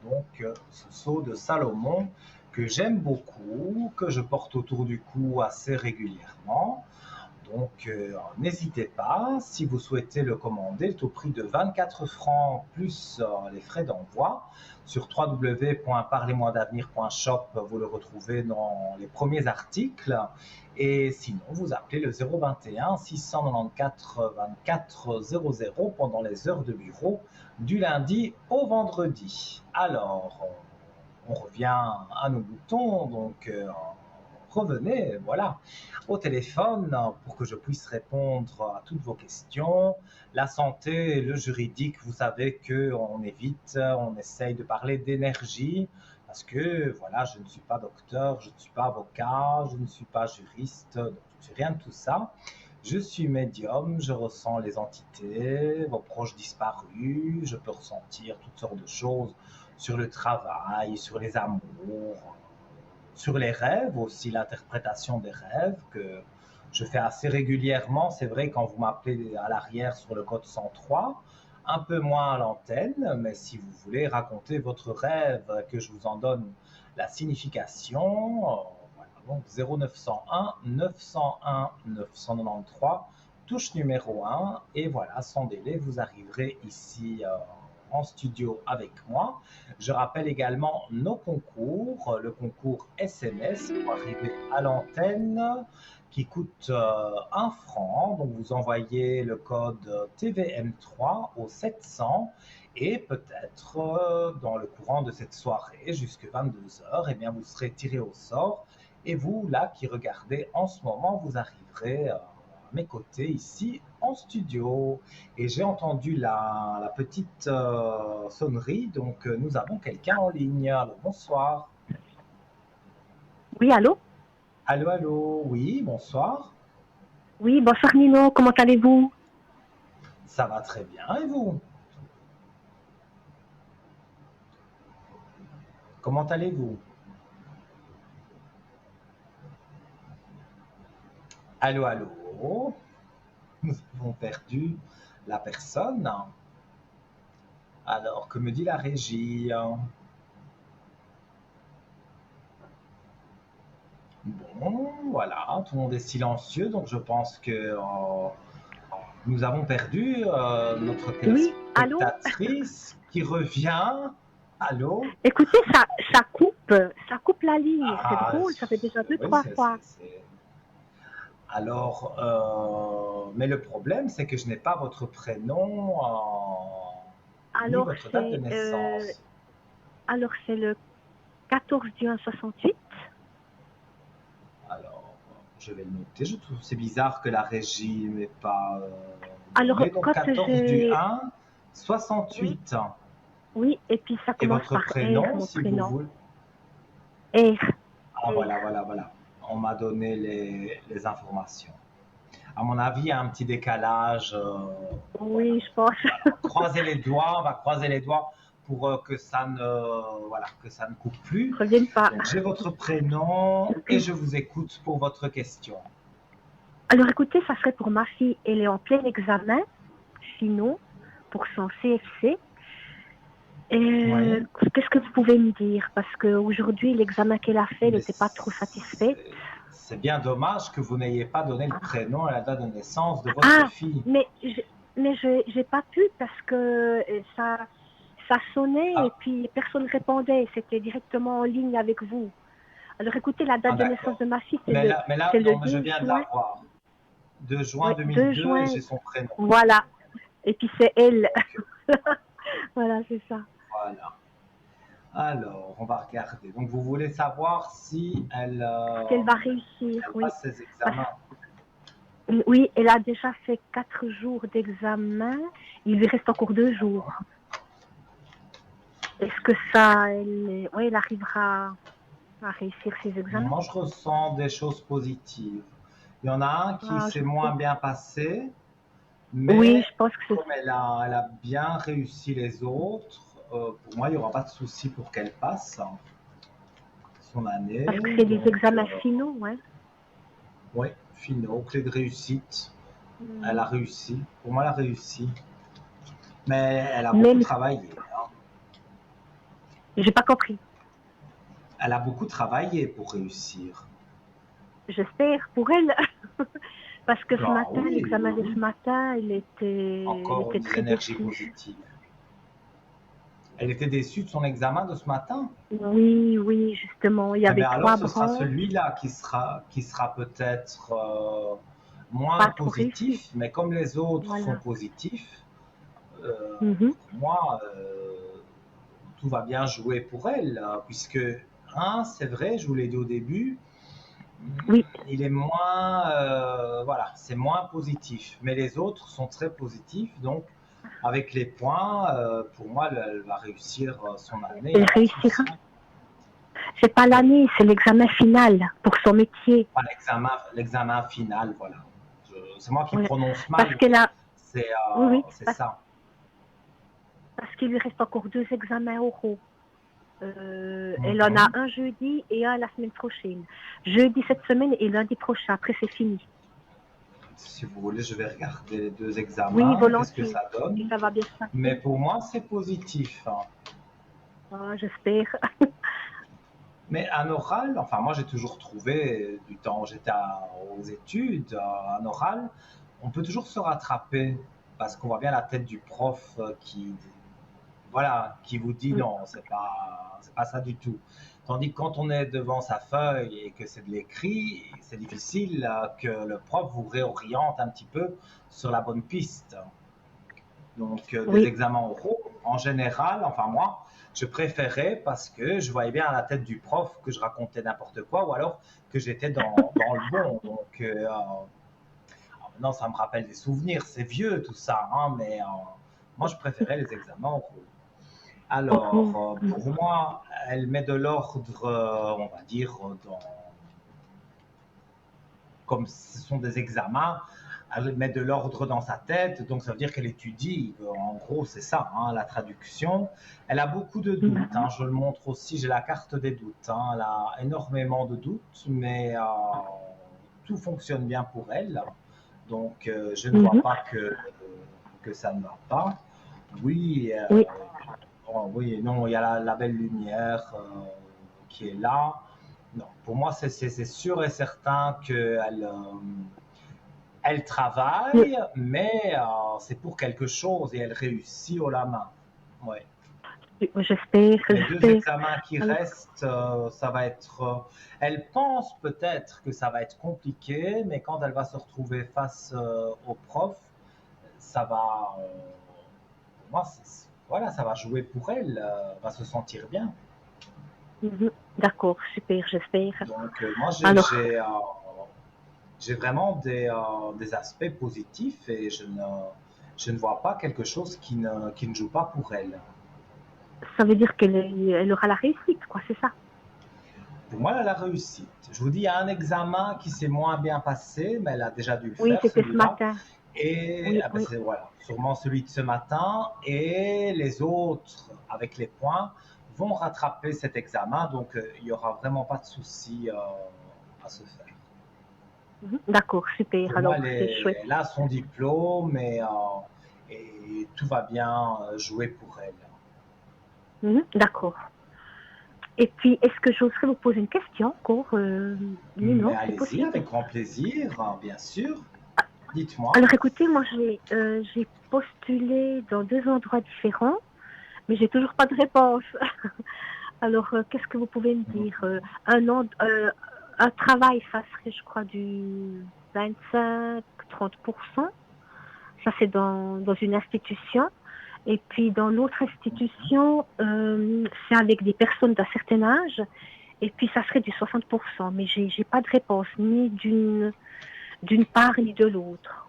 Donc, ce sceau de Salomon que j'aime beaucoup, que je porte autour du cou assez régulièrement. Donc, n'hésitez pas, si vous souhaitez le commander, il est au prix de 24 francs plus les frais d'envoi. Sur www.parlez-moi-d'avenir.shop, vous le retrouvez dans les premiers articles. Et sinon, vous appelez le 021 694 24 00 pendant les heures de bureau du lundi au vendredi. Alors, on revient à nos boutons, donc revenez, voilà, au téléphone pour que je puisse répondre à toutes vos questions. La santé et le juridique, vous savez qu'on évite, on essaye de parler d'énergie parce que voilà, je ne suis pas docteur, je ne suis pas avocat, je ne suis pas juriste, donc je ne suis rien de tout ça. Je suis médium, je ressens les entités, vos proches disparus, je peux ressentir toutes sortes de choses sur le travail, sur les amours, sur les rêves aussi, l'interprétation des rêves que je fais assez régulièrement. C'est vrai quand vous m'appelez à l'arrière sur le code 103, un peu moins à l'antenne, mais si vous voulez raconter votre rêve, que je vous en donne la signification, voilà, donc 0901 901 993, touche numéro 1, et voilà, sans délai, vous arriverez ici en studio avec moi. Je rappelle également nos concours, le concours SMS pour arriver à l'antenne qui coûte 1 franc, donc vous envoyez le code TVM3 au 700 et peut-être dans le courant de cette soirée jusqu'à 22h, eh bien vous serez tiré au sort et vous là qui regardez en ce moment, vous arriverez à mes côtés ici en studio. Et j'ai entendu la petite sonnerie, donc nous avons quelqu'un en ligne. Alors, bonsoir. Oui, allô? Allô, allô, oui, bonsoir. Oui, bonsoir Nino, comment allez-vous? Ça va très bien, et vous? Comment allez-vous? Allô, allô? Nous avons perdu la personne. Alors, que me dit la régie? Bon, voilà, tout le monde est silencieux, donc je pense que nous avons perdu notre téléspectatrice qui revient. Allô? Écoutez, ça coupe, Ça coupe la ligne. C'est Ah, drôle, ça fait déjà deux, oui, trois fois. Alors, mais le problème, c'est que je n'ai pas votre prénom ni Alors, votre date de naissance. c'est le 14 juin 68. Alors, je vais le noter. Je trouve c'est bizarre que la régie n'ait pas Alors, donné. Donc, quand 14 du j'ai... 1, Oui, 68. oui, et puis ça Et commence votre par R, prénom, mon si vous prénom. voulez. R, Ah, voilà, R. voilà, voilà. On m'a donné les informations. À mon avis, il y a un petit décalage. Voilà. Oui, je pense. On va croiser les doigts pour que ça ne, voilà, que ça ne coupe plus. Revienne pas. Donc, j'ai votre prénom et je vous écoute pour votre question. Alors, écoutez, ça serait pour ma fille. Elle est en plein examen, sinon, pour son CFC. Oui. Qu'est-ce que vous pouvez me dire? Parce qu'aujourd'hui, l'examen qu'elle a fait, elle Mais n'était pas trop satisfaite. c'est bien dommage que vous n'ayez pas donné le prénom et la date de naissance de votre fille. Mais j'ai pas pu parce que ça sonnait et puis personne répondait. C'était directement en ligne avec vous. Alors écoutez, la date de naissance de ma fille, c'est mais là, le non, mais 2 je viens de juin. l'avoir. 2 juin Oui, 2 2002 et juin. j'ai son prénom. Voilà. Et puis c'est elle. Donc, Voilà, c'est ça. voilà. Alors, on va regarder. Donc, vous voulez savoir si Qu'elle va réussir, elle oui. passe ses examens. Oui, elle a déjà fait 4 jours d'examen. Il lui reste encore 2 jours. Est-ce que elle arrivera à réussir ses examens? Moi, je ressens des choses positives. Il y en a un qui s'est Je moins sais. bien passé, Oui, mais je pense que c'est comme elle a bien réussi les autres, pour moi, il n'y aura pas de souci pour qu'elle passe son année. parce que c'est les Donc, examens finaux, hein. oui, finaux, clé de réussite. Elle a réussi. Pour moi, elle a réussi. Mais elle a beaucoup travaillé. J'ai pas compris. Elle a beaucoup travaillé pour réussir. J'espère pour elle. Parce que ce Ah, matin, oui, l'examen de oui. ce matin, il était Encore des très énergies déçu. positives. Elle était déçue de son examen de ce matin. Oui, justement. Il y avait Alors, 3 ce sera branches. celui-là qui sera peut-être moins Pas trop positif, réussi. mais comme les autres Voilà. sont positifs, Mhm. pour moi, tout va bien jouer pour elle, puisque, c'est vrai, je vous l'ai dit au début, Oui. il est moins, voilà, c'est moins positif, mais les autres sont très positifs, donc avec les points, pour moi, elle va réussir son année. Elle réussira. C'est pas l'année, c'est l'examen final pour son métier. Pas l'examen final, voilà. C'est moi qui prononce mal. Parce qu'elle a... C'est ça. Parce qu'il lui reste encore 2 examens oraux. Elle en a un jeudi et un la semaine prochaine. Jeudi cette semaine et lundi prochain. Après, c'est fini. Si vous voulez, je vais regarder les 2 examens. Oui, volontiers. Qu'est-ce que ça donne? Et ça va bien se passer. Mais pour moi, c'est positif. J'espère. Mais un oral, enfin, moi, j'ai toujours trouvé, du temps où j'étais aux études, un oral, on peut toujours se rattraper parce qu'on voit bien la tête du prof qui vous dit non, c'est pas ça du tout. Tandis que quand on est devant sa feuille et que c'est de l'écrit, c'est difficile que le prof vous réoriente un petit peu sur la bonne piste. Donc, des examens oraux, en général, enfin moi, je préférais parce que je voyais bien à la tête du prof que je racontais n'importe quoi ou alors que j'étais dans le bon. Donc, maintenant, ça me rappelle des souvenirs, c'est vieux tout ça, mais moi, je préférais les examens oraux. Alors, pour moi, elle met de l'ordre, on va dire, comme ce sont des examens, elle met de l'ordre dans sa tête, donc ça veut dire qu'elle étudie. En gros, c'est ça, la traduction. Elle a beaucoup de doutes, je le montre aussi, j'ai la carte des doutes. Elle a énormément de doutes, mais tout fonctionne bien pour elle. Donc, je ne vois pas que ça ne va pas. Oui. Oui et non, il y a la belle lumière qui est là. Non, pour moi, c'est sûr et certain qu'elle elle travaille, mais c'est pour quelque chose et elle réussit haut la main. Ouais. J'espère, Les deux j'espère. examens qui Alors, restent, ça va être. Elle pense peut-être que ça va être compliqué, mais quand elle va se retrouver face au prof, ça va. Pour moi, voilà, ça va jouer pour elle, elle va se sentir bien. d'accord, super, j'espère. Donc, moi, Alors, j'ai vraiment des aspects positifs et je ne vois pas quelque chose qui ne joue pas pour elle. ça veut dire elle aura la réussite, quoi, c'est ça? Pour moi, elle a la réussite. Je vous dis, il y a un examen qui s'est moins bien passé, mais elle a déjà dû le Oui, faire, c'était ce celui-là. matin. Et Oui, ah ben, oui. c'est voilà, sûrement celui de ce matin. Et les autres, avec les points, vont rattraper cet examen. Donc, il n'y aura vraiment pas de souci à se faire. D'accord, super. Pour moi, Alors, c'est chouette. elle a son diplôme et tout va bien jouer pour elle. D'accord. Et puis, est-ce que j'oserais vous poser une question encore, Mais Nino, c'est allez-y, possible? avec grand plaisir, hein, bien sûr. Dites-moi. Alors, écoutez, moi, j'ai postulé dans 2 endroits différents, mais j'ai toujours pas de réponse. Alors, qu'est-ce que vous pouvez me dire? Un travail, ça serait, je crois, du 25-30%. Ça, c'est dans une institution. Et puis, dans l'autre institution, c'est avec des personnes d'un certain âge. Et puis, ça serait du 60%. Mais j'ai pas de réponse, ni d'une part, ni de l'autre.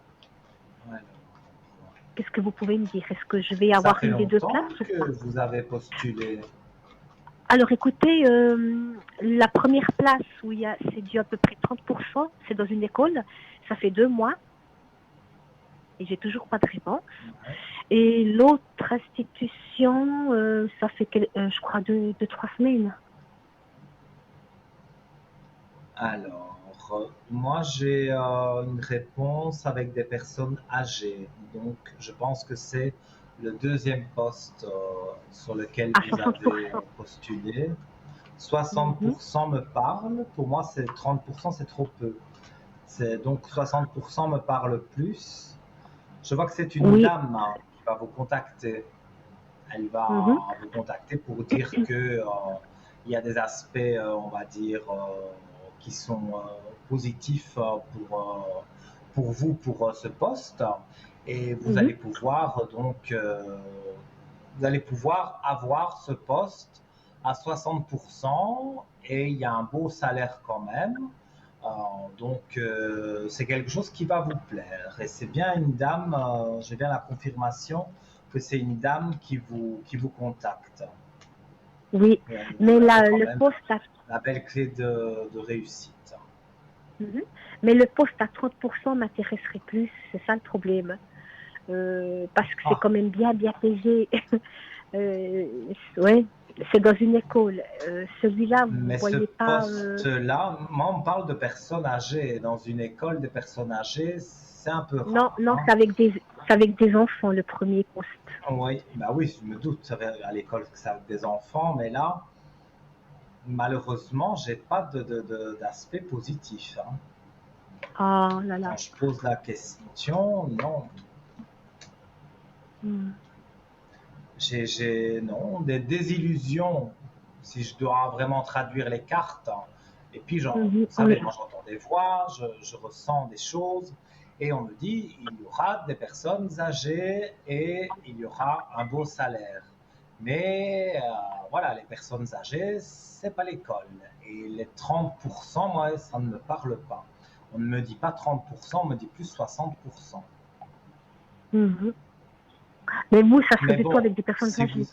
Alors, Qu'est-ce que vous pouvez me dire? Est-ce que je vais ça avoir fait une des deux longtemps places ou pas? que vous avez postulé. Alors écoutez, la première place où c'est dû à peu près 30%, c'est dans une école. Ça fait 2 mois et j'ai toujours pas de réponse. Ouais. Et l'autre institution, ça fait, je crois, 3 semaines. Alors, moi j'ai une réponse avec des personnes âgées. Donc, je pense que c'est le deuxième poste sur lequel À vous avez 60%. postulé. Mhm. 60% me parle. Pour moi, c'est 30%, c'est trop peu. Donc 60% me parle plus. Je vois que c'est une Oui. dame hein, qui va vous contacter. Elle va Mhm. vous contacter pour dire que il y a des aspects, on va dire, qui sont positifs pour vous pour ce poste, et vous Mhm. allez pouvoir donc vous allez pouvoir avoir ce poste à 60% et il y a un beau salaire quand même. Euh, donc c'est quelque chose qui va vous plaire et c'est bien une dame, j'ai bien la confirmation que c'est une dame qui vous contacte. Oui. Donc, Mais vous avez quand le même poste à, la belle clé de réussite. Mhm. Mais le poste à 30% m'intéresserait plus. C'est ça le problème. Parce que c'est Ah, quand même bien payé. Ouais, c'est dans une école. Celui-là, vous mais ce voyez pas. poste-là, moi on parle de personnes âgées. Dans une école des personnes âgées, c'est un peu Non, rare. non, Hein. c'est avec des enfants le premier poste. Oui, bah oui, je me doute, ça va à l'école que ça avec des enfants, mais là, malheureusement, j'ai pas d'aspect positif. Hein. Oh là Quand là. je pose la question, non. Hmm. Non, des désillusions, si je dois vraiment traduire les cartes. Hein. Et puis, vous Mhm. Oui. savez, moi j'entends des voix, je ressens des choses, et on me dit, il y aura des personnes âgées et il y aura un beau salaire. Mais voilà, les personnes âgées, c'est pas l'école. Et les 30%, moi, ça ne me parle pas. On ne me dit pas 30%, on me dit plus 60%. Mhm. Mais vous, ça serait Mais plutôt bon, avec des personnes si vous, âgées.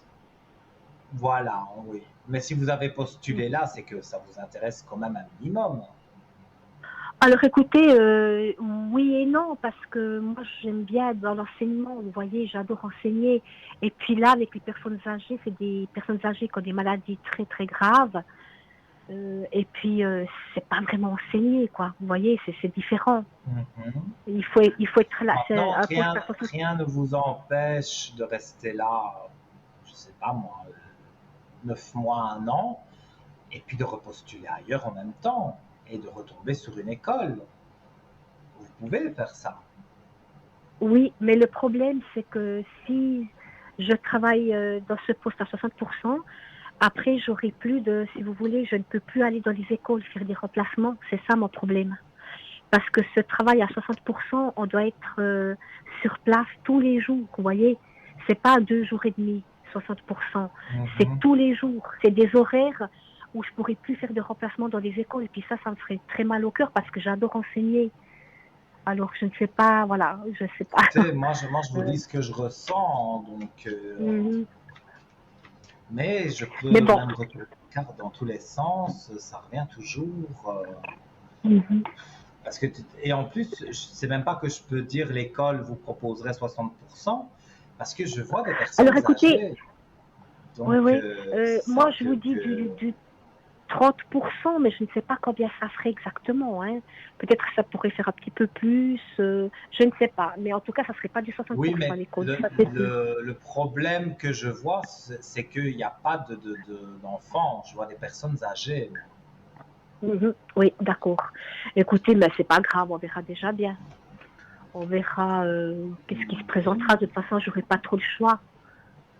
voilà, oui. Mais si vous avez Mhm. postulé là, c'est que ça vous intéresse quand même un minimum. Alors écoutez, oui et non, parce que moi j'aime bien être dans l'enseignement, vous voyez, j'adore enseigner. Et puis là, avec les personnes âgées, c'est des personnes âgées qui ont des maladies très graves. Et puis c'est pas vraiment enseigner, quoi. Vous voyez, c'est différent. Mhm. Il faut être là, c'est Maintenant, un poste à 60. rien ne vous empêche de rester là, je sais pas moi, 9 mois, un an, et puis de repostuler ailleurs en même temps, et de retomber sur une école. Vous pouvez faire ça. Oui, mais le problème, c'est que si je travaille dans ce poste à 60%. Après, j'aurai plus de, si vous voulez, je ne peux plus aller dans les écoles faire des remplacements. C'est ça mon problème. Parce que ce travail à 60%, on doit être sur place tous les jours. Vous voyez, c'est pas 2 jours et demi, 60%. C'est tous les jours. C'est des horaires où je pourrais plus faire de remplacement dans les écoles. Et puis ça me ferait très mal au cœur parce que j'adore enseigner. Alors, je ne sais pas, voilà, je ne sais pas. Écoutez, moi, je vous dis ce que je ressens, donc... Mais je peux même retourner la carte dans tous les sens, ça revient toujours... Parce que, et en plus, je ne sais même pas que je peux dire l'école vous proposerait 60%, parce que je vois des personnes âgées. Donc, moi, je vous dis du 30%, mais je ne sais pas combien ça ferait exactement. Hein. Peut-être que ça pourrait faire un petit peu plus, je ne sais pas. Mais en tout cas, ça ne serait pas du 60% oui, mais à l'école. Le problème que je vois, c'est qu'il n'y a pas d'enfants. Je vois des personnes âgées. Oui, d'accord. Écoutez, mais c'est pas grave, on verra déjà bien. On verra qu'est-ce qui se présentera. De toute façon, j'aurai pas trop le choix.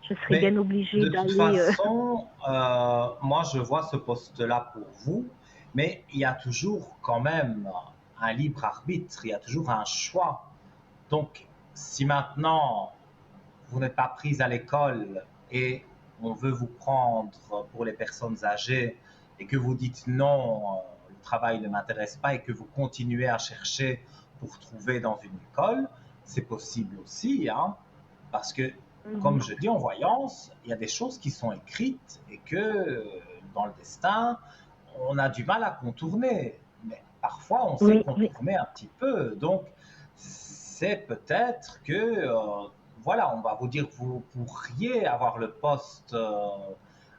Je serai bien obligée d'aller. De toute façon, moi, je vois ce poste-là pour vous, mais il y a toujours quand même un libre arbitre, il y a toujours un choix. Donc, si maintenant, vous n'êtes pas prise à l'école et on veut vous prendre pour les personnes âgées et que vous dites non, le travail ne m'intéresse pas et que vous continuez à chercher pour trouver dans une école, c'est possible aussi, hein, parce que comme je dis en voyance, il y a des choses qui sont écrites et que dans le destin, on a du mal à contourner. Mais parfois, on sait contourner un petit peu. Donc, c'est peut-être que, voilà, on va vous dire que vous pourriez avoir le poste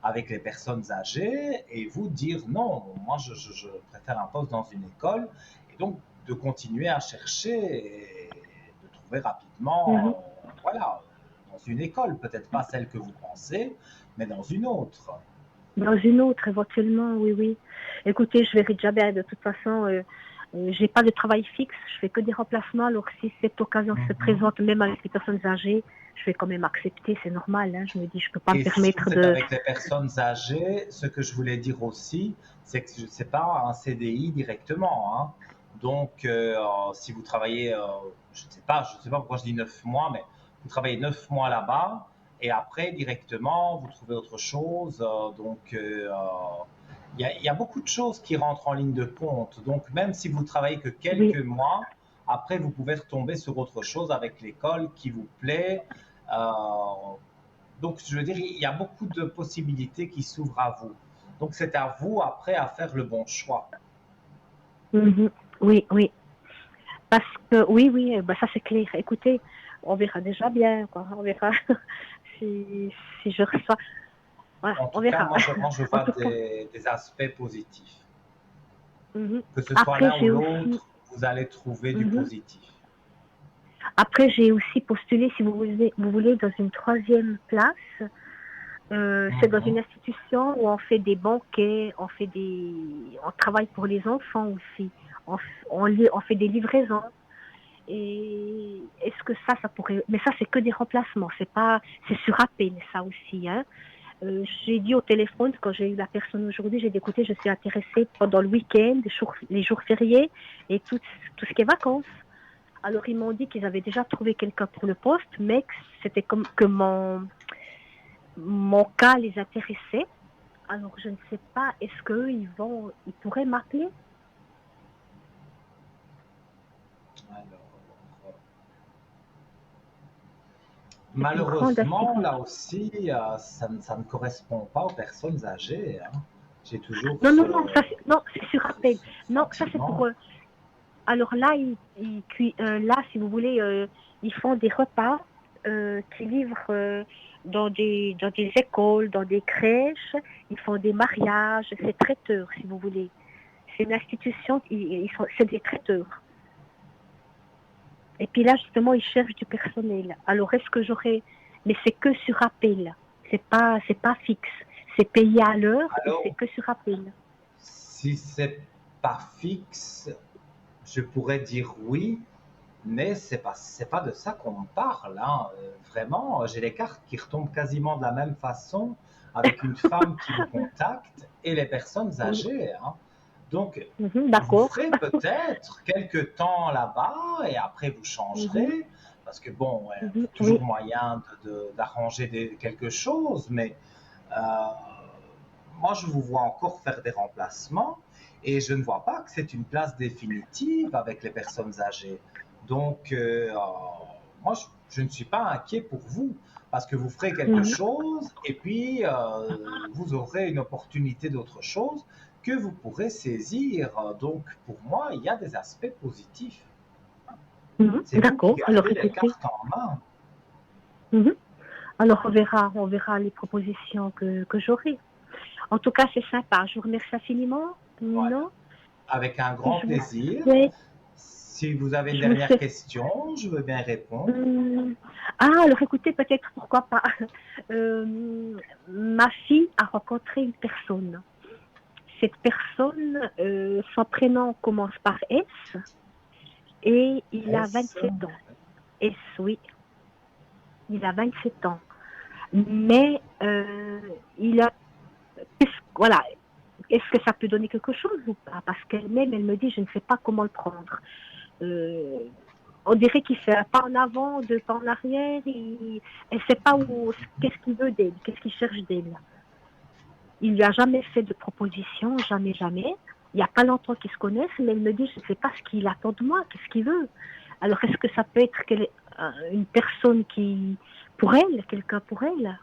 avec les personnes âgées et vous dire non, moi, je préfère un poste dans une école. Et donc, de continuer à chercher et de trouver rapidement, voilà, dans une école, peut-être pas celle que vous pensez, mais dans une autre. Dans une autre, éventuellement, oui. Écoutez, je verrai déjà bien. De toute façon, j'ai pas de travail fixe, je fais que des remplacements. Alors, si cette occasion se présente, même avec les personnes âgées, je vais quand même accepter, c'est normal. Hein. Je me dis, je peux pas me permettre de. Avec les personnes âgées, ce que je voulais dire aussi, c'est que c'est pas un CDI directement. Hein. Donc, si vous travaillez, je ne sais pas pourquoi je dis 9 mois, mais vous travaillez 9 mois là-bas et après, directement, vous trouvez autre chose. Donc, il y a beaucoup de choses qui rentrent en ligne de compte. Donc, même si vous travaillez que quelques mois, après, vous pouvez retomber sur autre chose avec l'école qui vous plaît. Donc, je veux dire, il y a beaucoup de possibilités qui s'ouvrent à vous. Donc, c'est à vous, après, à faire le bon choix. Oui. Parce que, oui, ça c'est clair. Écoutez, on verra déjà bien, quoi. On verra si je reçois. Voilà, on verra. Moi, je vois des aspects positifs. Que ce soit l'un ou l'autre, vous allez trouver du positif. Après, j'ai aussi postulé, si vous voulez, dans une 3e place. C'est dans une institution où on fait des banquets, on travaille pour les enfants aussi. On fait des livraisons. Et est-ce que ça pourrait... Mais ça, c'est que des remplacements. C'est sur appel, ça aussi. Hein. J'ai dit au téléphone, quand j'ai eu la personne aujourd'hui, j'ai dit, écoutez, je suis intéressée pendant le week-end, les jours fériés et tout ce qui est vacances. Alors, ils m'ont dit qu'ils avaient déjà trouvé quelqu'un pour le poste, mais que c'était comme que mon cas les intéressait. Alors, je ne sais pas, est-ce qu'ils pourraient m'appeler? Malheureusement, là aussi, ça ne correspond pas aux personnes âgées. Hein. J'ai toujours. Non, c'est sur appel. Non, ça c'est pour. Alors là, là, si vous voulez, ils font des repas qui livrent dans des écoles, dans des crèches. Ils font des mariages. C'est traiteurs, si vous voulez. C'est une institution. C'est des traiteurs. Et puis là, justement, ils cherchent du personnel. Alors, est-ce que j'aurais... Mais c'est que sur appel. C'est pas fixe. C'est payé à l'heure et c'est que sur appel. Si c'est pas fixe, je pourrais dire oui. Mais c'est pas de ça qu'on parle, hein. Vraiment, j'ai les cartes qui retombent quasiment de la même façon avec une femme qui vous contacte et les personnes Oui. âgées, hein. Donc, vous D'accord. ferez peut-être quelques temps là-bas et après vous Mhm, changerez, parce que bon, ouais, toujours oui. moyen d'arranger quelque chose, mais euh, moi je vous vois encore faire des remplacements et je ne vois pas que c'est une place définitive avec les personnes âgées. Donc, moi je ne suis pas inquiet pour vous parce que vous ferez quelque Mhm, chose et puis vous aurez une opportunité d'autre chose que vous pourrez saisir. Donc, pour moi, il y a des aspects positifs. C'est vous qui d'accord. Alors gardez les écoutez. cartes en main. Mhm. Alors on verra les propositions que j'aurai. En tout cas, c'est sympa. Je vous remercie infiniment, Voilà. Nino. Avec un grand Je vous plaisir. souhaite, Si vous avez une je vous dernière souhaite. question, je veux bien répondre. Ah, alors écoutez, peut-être pourquoi pas. Ma fille a rencontré une personne. Cette personne, son prénom commence par S et il a S, 27 ans. S, oui, il a 27 ans. Mais il a, voilà, est-ce que ça peut donner quelque chose ou pas? Parce qu'elle-même, elle me dit, je ne sais pas comment le prendre. Euh, on dirait qu'il fait un pas en avant, deux pas en arrière. Elle ne sait pas qu'est-ce qu'il veut d'elle, qu'est-ce qu'il cherche d'elle. Il lui a jamais fait de proposition, jamais, jamais. Il n'y a pas longtemps qu'ils se connaissent, mais elle me dit, je ne sais pas ce qu'il attend de moi, qu'est-ce qu'il veut. Alors, est-ce que ça peut être une personne pour elle, quelqu'un pour elle,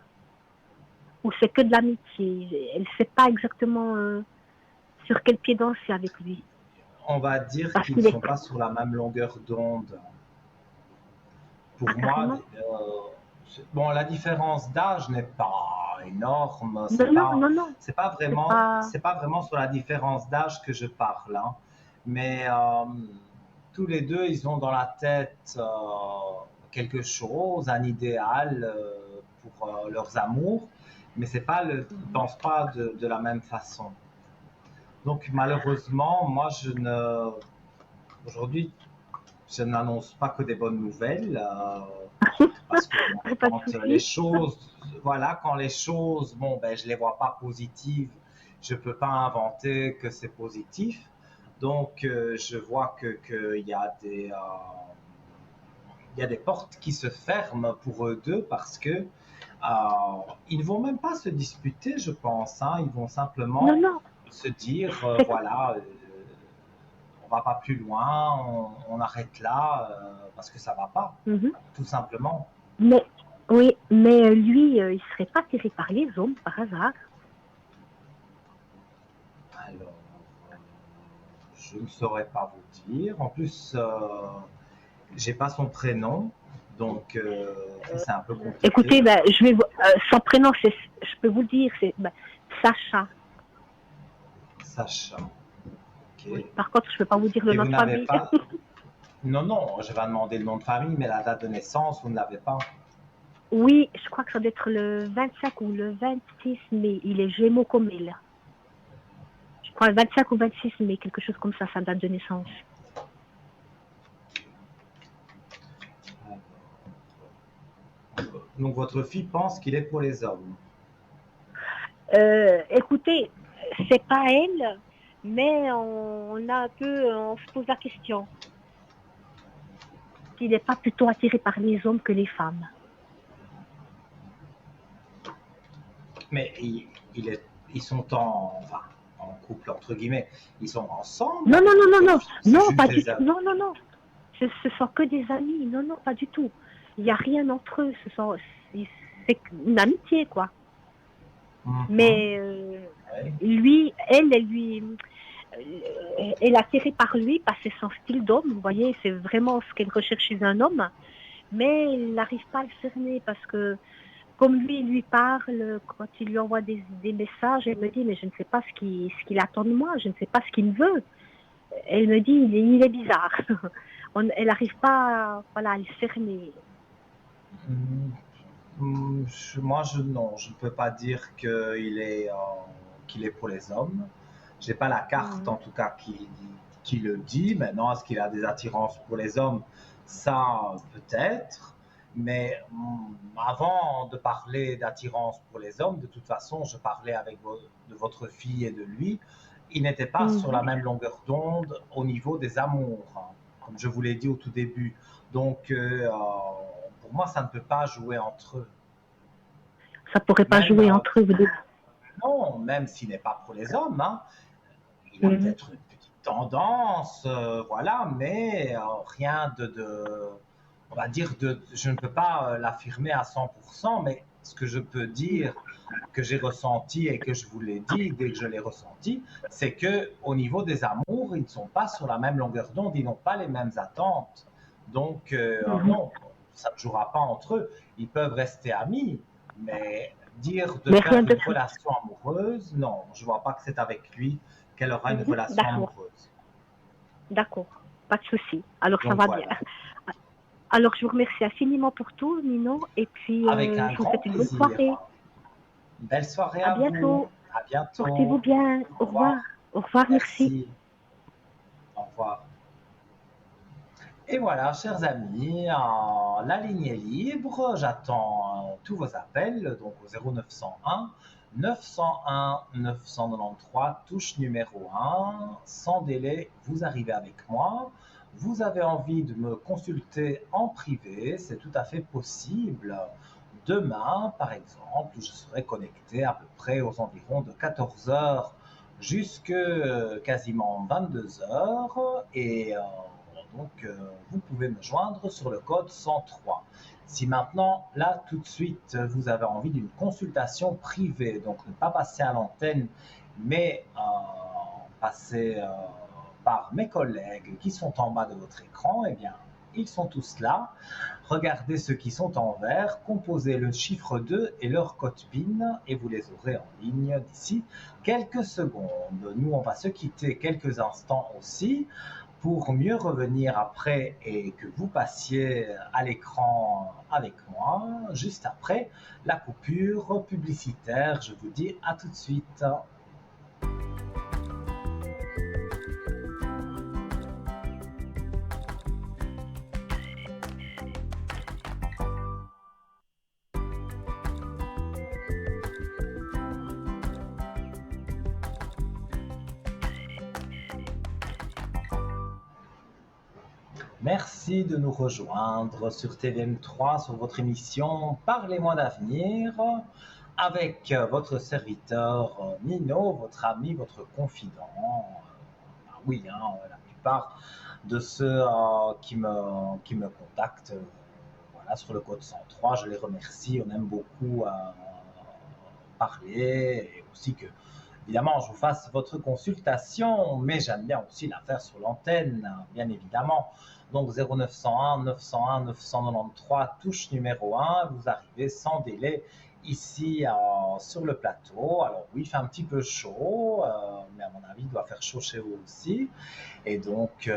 ou c'est que de l'amitié? Elle ne sait pas exactement sur quel pied danser avec lui. on va dire Parce qu'ils ne qu'il est... sont pas sur la même longueur d'onde. Ah, Pour moi, carrément. bon, la différence d'âge n'est pas énorme. Non, non, non, non. C'est pas... C'est pas vraiment sur la différence d'âge que je parle, hein. Mais tous les deux, ils ont dans la tête quelque chose, un idéal pour leurs amours, mais c'est pas ils pensent pas de la même façon. Donc malheureusement, aujourd'hui, je n'annonce pas que des bonnes nouvelles, parce que bon, pas de souci. quand les choses, bon, ben, je les vois pas positives, je peux pas inventer que c'est positif. Donc, je vois qu'il y a il y a des portes qui se ferment pour eux deux parce que ils ne vont même pas se disputer, je pense, hein. Ils vont Non, simplement non. se dire, C'est... voilà, on va pas plus loin, on arrête là parce que ça va pas, Mhm. tout simplement. Mais, oui, mais lui, il serait pas attiré par les hommes par hasard. Alors, je ne saurais pas vous dire. En plus, j'ai pas son prénom, donc ça c'est un peu compliqué. Écoutez, ben, son prénom, je peux vous le dire, c'est Sacha. Sacha. Ok. Oui. Par contre, je ne peux pas vous dire le Et nom vous de n'avez famille. pas. Non, non, je vais demander le nom de famille, mais la date de naissance, vous ne l'avez pas. Oui, je crois que ça doit être le 25 ou le 26 mai. Il est Gémeaux comme elle. Je crois le 25 ou 26 mai, quelque chose comme ça, sa date de naissance. Donc votre fille pense qu'il est pour les hommes. Écoutez, c'est pas elle, mais on se pose la question. S'il n'est pas plutôt attiré par les hommes que les femmes. Mais ils sont enfin, en couple, entre guillemets. Ils sont ensemble Non, non, avec non, non, non. c'est Non, juste pas du des tout. amis. Non, non, non. Ce sont que des amis. Non, non, pas du tout. Il n'y a rien entre eux. C'est une amitié, quoi. Mhm. Mais Ouais. elle est attirée par lui parce que c'est son style d'homme. Vous voyez, c'est vraiment ce qu'elle recherche chez un homme. Mais elle n'arrive pas à le cerner parce que, comme lui parle, quand il lui envoie des messages, elle me dit, mais je ne sais pas ce qu'il attend de moi, je ne sais pas ce qu'il veut. Elle me dit, il est bizarre. Elle n'arrive pas voilà, à le cerner. Moi, non, je ne peux pas dire qu'il est pour les hommes. J'ai pas la carte, en tout cas, qui le dit. Maintenant, est-ce qu'il a des attirances pour les hommes? Ça, peut-être. Mais avant de parler d'attirance pour les hommes, de toute façon, je parlais de votre fille et de lui. Ils n'étaient pas sur la même longueur d'onde au niveau des amours, hein, comme je vous l'ai dit au tout début. Donc, pour moi, ça ne peut pas jouer entre eux. Ça ne pourrait pas jouer entre eux, vous dites? Non, même s'il n'est pas pour les hommes. Hein. Il a peut-être une petite tendance, voilà, mais rien on va dire, je ne peux pas l'affirmer à 100%, mais ce que je peux dire, que j'ai ressenti et que je vous l'ai dit dès que je l'ai ressenti, c'est que au niveau des amours, ils ne sont pas sur la même longueur d'onde, ils n'ont pas les mêmes attentes. Donc, non, ça ne jouera pas entre eux. Ils peuvent rester amis, mais dire de faire une relation amoureuse, non, je ne vois pas que c'est avec lui qu'elle aura une relation amoureuse. D'accord, pas de souci. Alors, donc, ça va bien. Alors, je vous remercie infiniment pour tout, Nino, et puis je vous souhaite une bonne soirée. Belle soirée à bientôt. Vous. À bientôt. Portez-vous bien. Au revoir. Au revoir, merci. Au revoir. Et voilà, chers amis, la ligne est libre. J'attends tous vos appels, donc au 0901 901 993, touche numéro 1. Sans délai, vous arrivez avec moi. Vous avez envie de me consulter en privé, c'est tout à fait possible. Demain, par exemple, je serai connecté à peu près aux environs de 14h jusqu'à quasiment 22h. Et donc, vous pouvez me joindre sur le code 103. Si maintenant, là, tout de suite, vous avez envie d'une consultation privée, donc ne pas passer à l'antenne, mais passer par mes collègues qui sont en bas de votre écran, eh bien, ils sont tous là. Regardez ceux qui sont en vert, composez le chiffre 2 et leur code PIN et vous les aurez en ligne d'ici quelques secondes. Nous, on va se quitter quelques instants aussi pour mieux revenir après et que vous passiez à l'écran avec moi juste après la coupure publicitaire. Je vous dis à tout de suite. Merci de nous rejoindre sur TVM3 sur votre émission Parlez-moi d'avenir avec votre serviteur Nino, votre ami, votre confident. Oui, hein, la plupart de ceux qui me contactent voilà, sur le code 103, je les remercie. On aime beaucoup parler et aussi que évidemment, je vous fasse votre consultation, mais j'aime bien aussi la faire sur l'antenne, bien évidemment. Donc 0901 901 993, touche numéro 1, vous arrivez sans délai ici sur le plateau. Alors oui, il fait un petit peu chaud, mais à mon avis, il doit faire chaud chez vous aussi. Et donc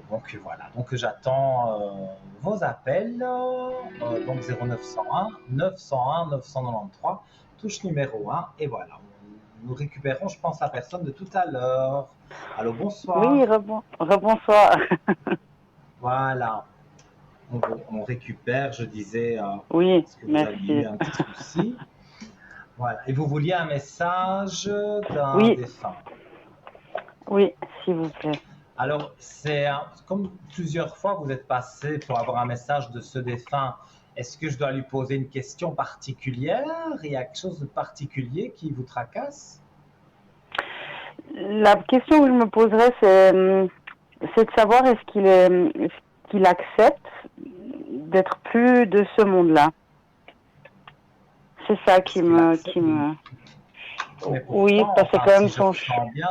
voilà, donc j'attends vos appels, donc 0901 901 993, touche numéro 1, et voilà. Nous récupérons, je pense, la personne de tout à l'heure. Allô, bonsoir. Oui, rebonsoir. Voilà. On récupère, je disais, oui, parce que vous aviez eu un petit souci. Voilà. Et vous vouliez un message d'un défunt. Oui, s'il vous plaît. Alors, c'est comme plusieurs fois vous êtes passé pour avoir un message de ce défunt. Est-ce que je dois lui poser une question particulière? Il y a quelque chose de particulier qui vous tracasse? La question que je me poserais, c'est de savoir est-ce qu'il accepte d'être plus de ce monde-là. C'est ça qui me... Oui, parce que quand même son... bien,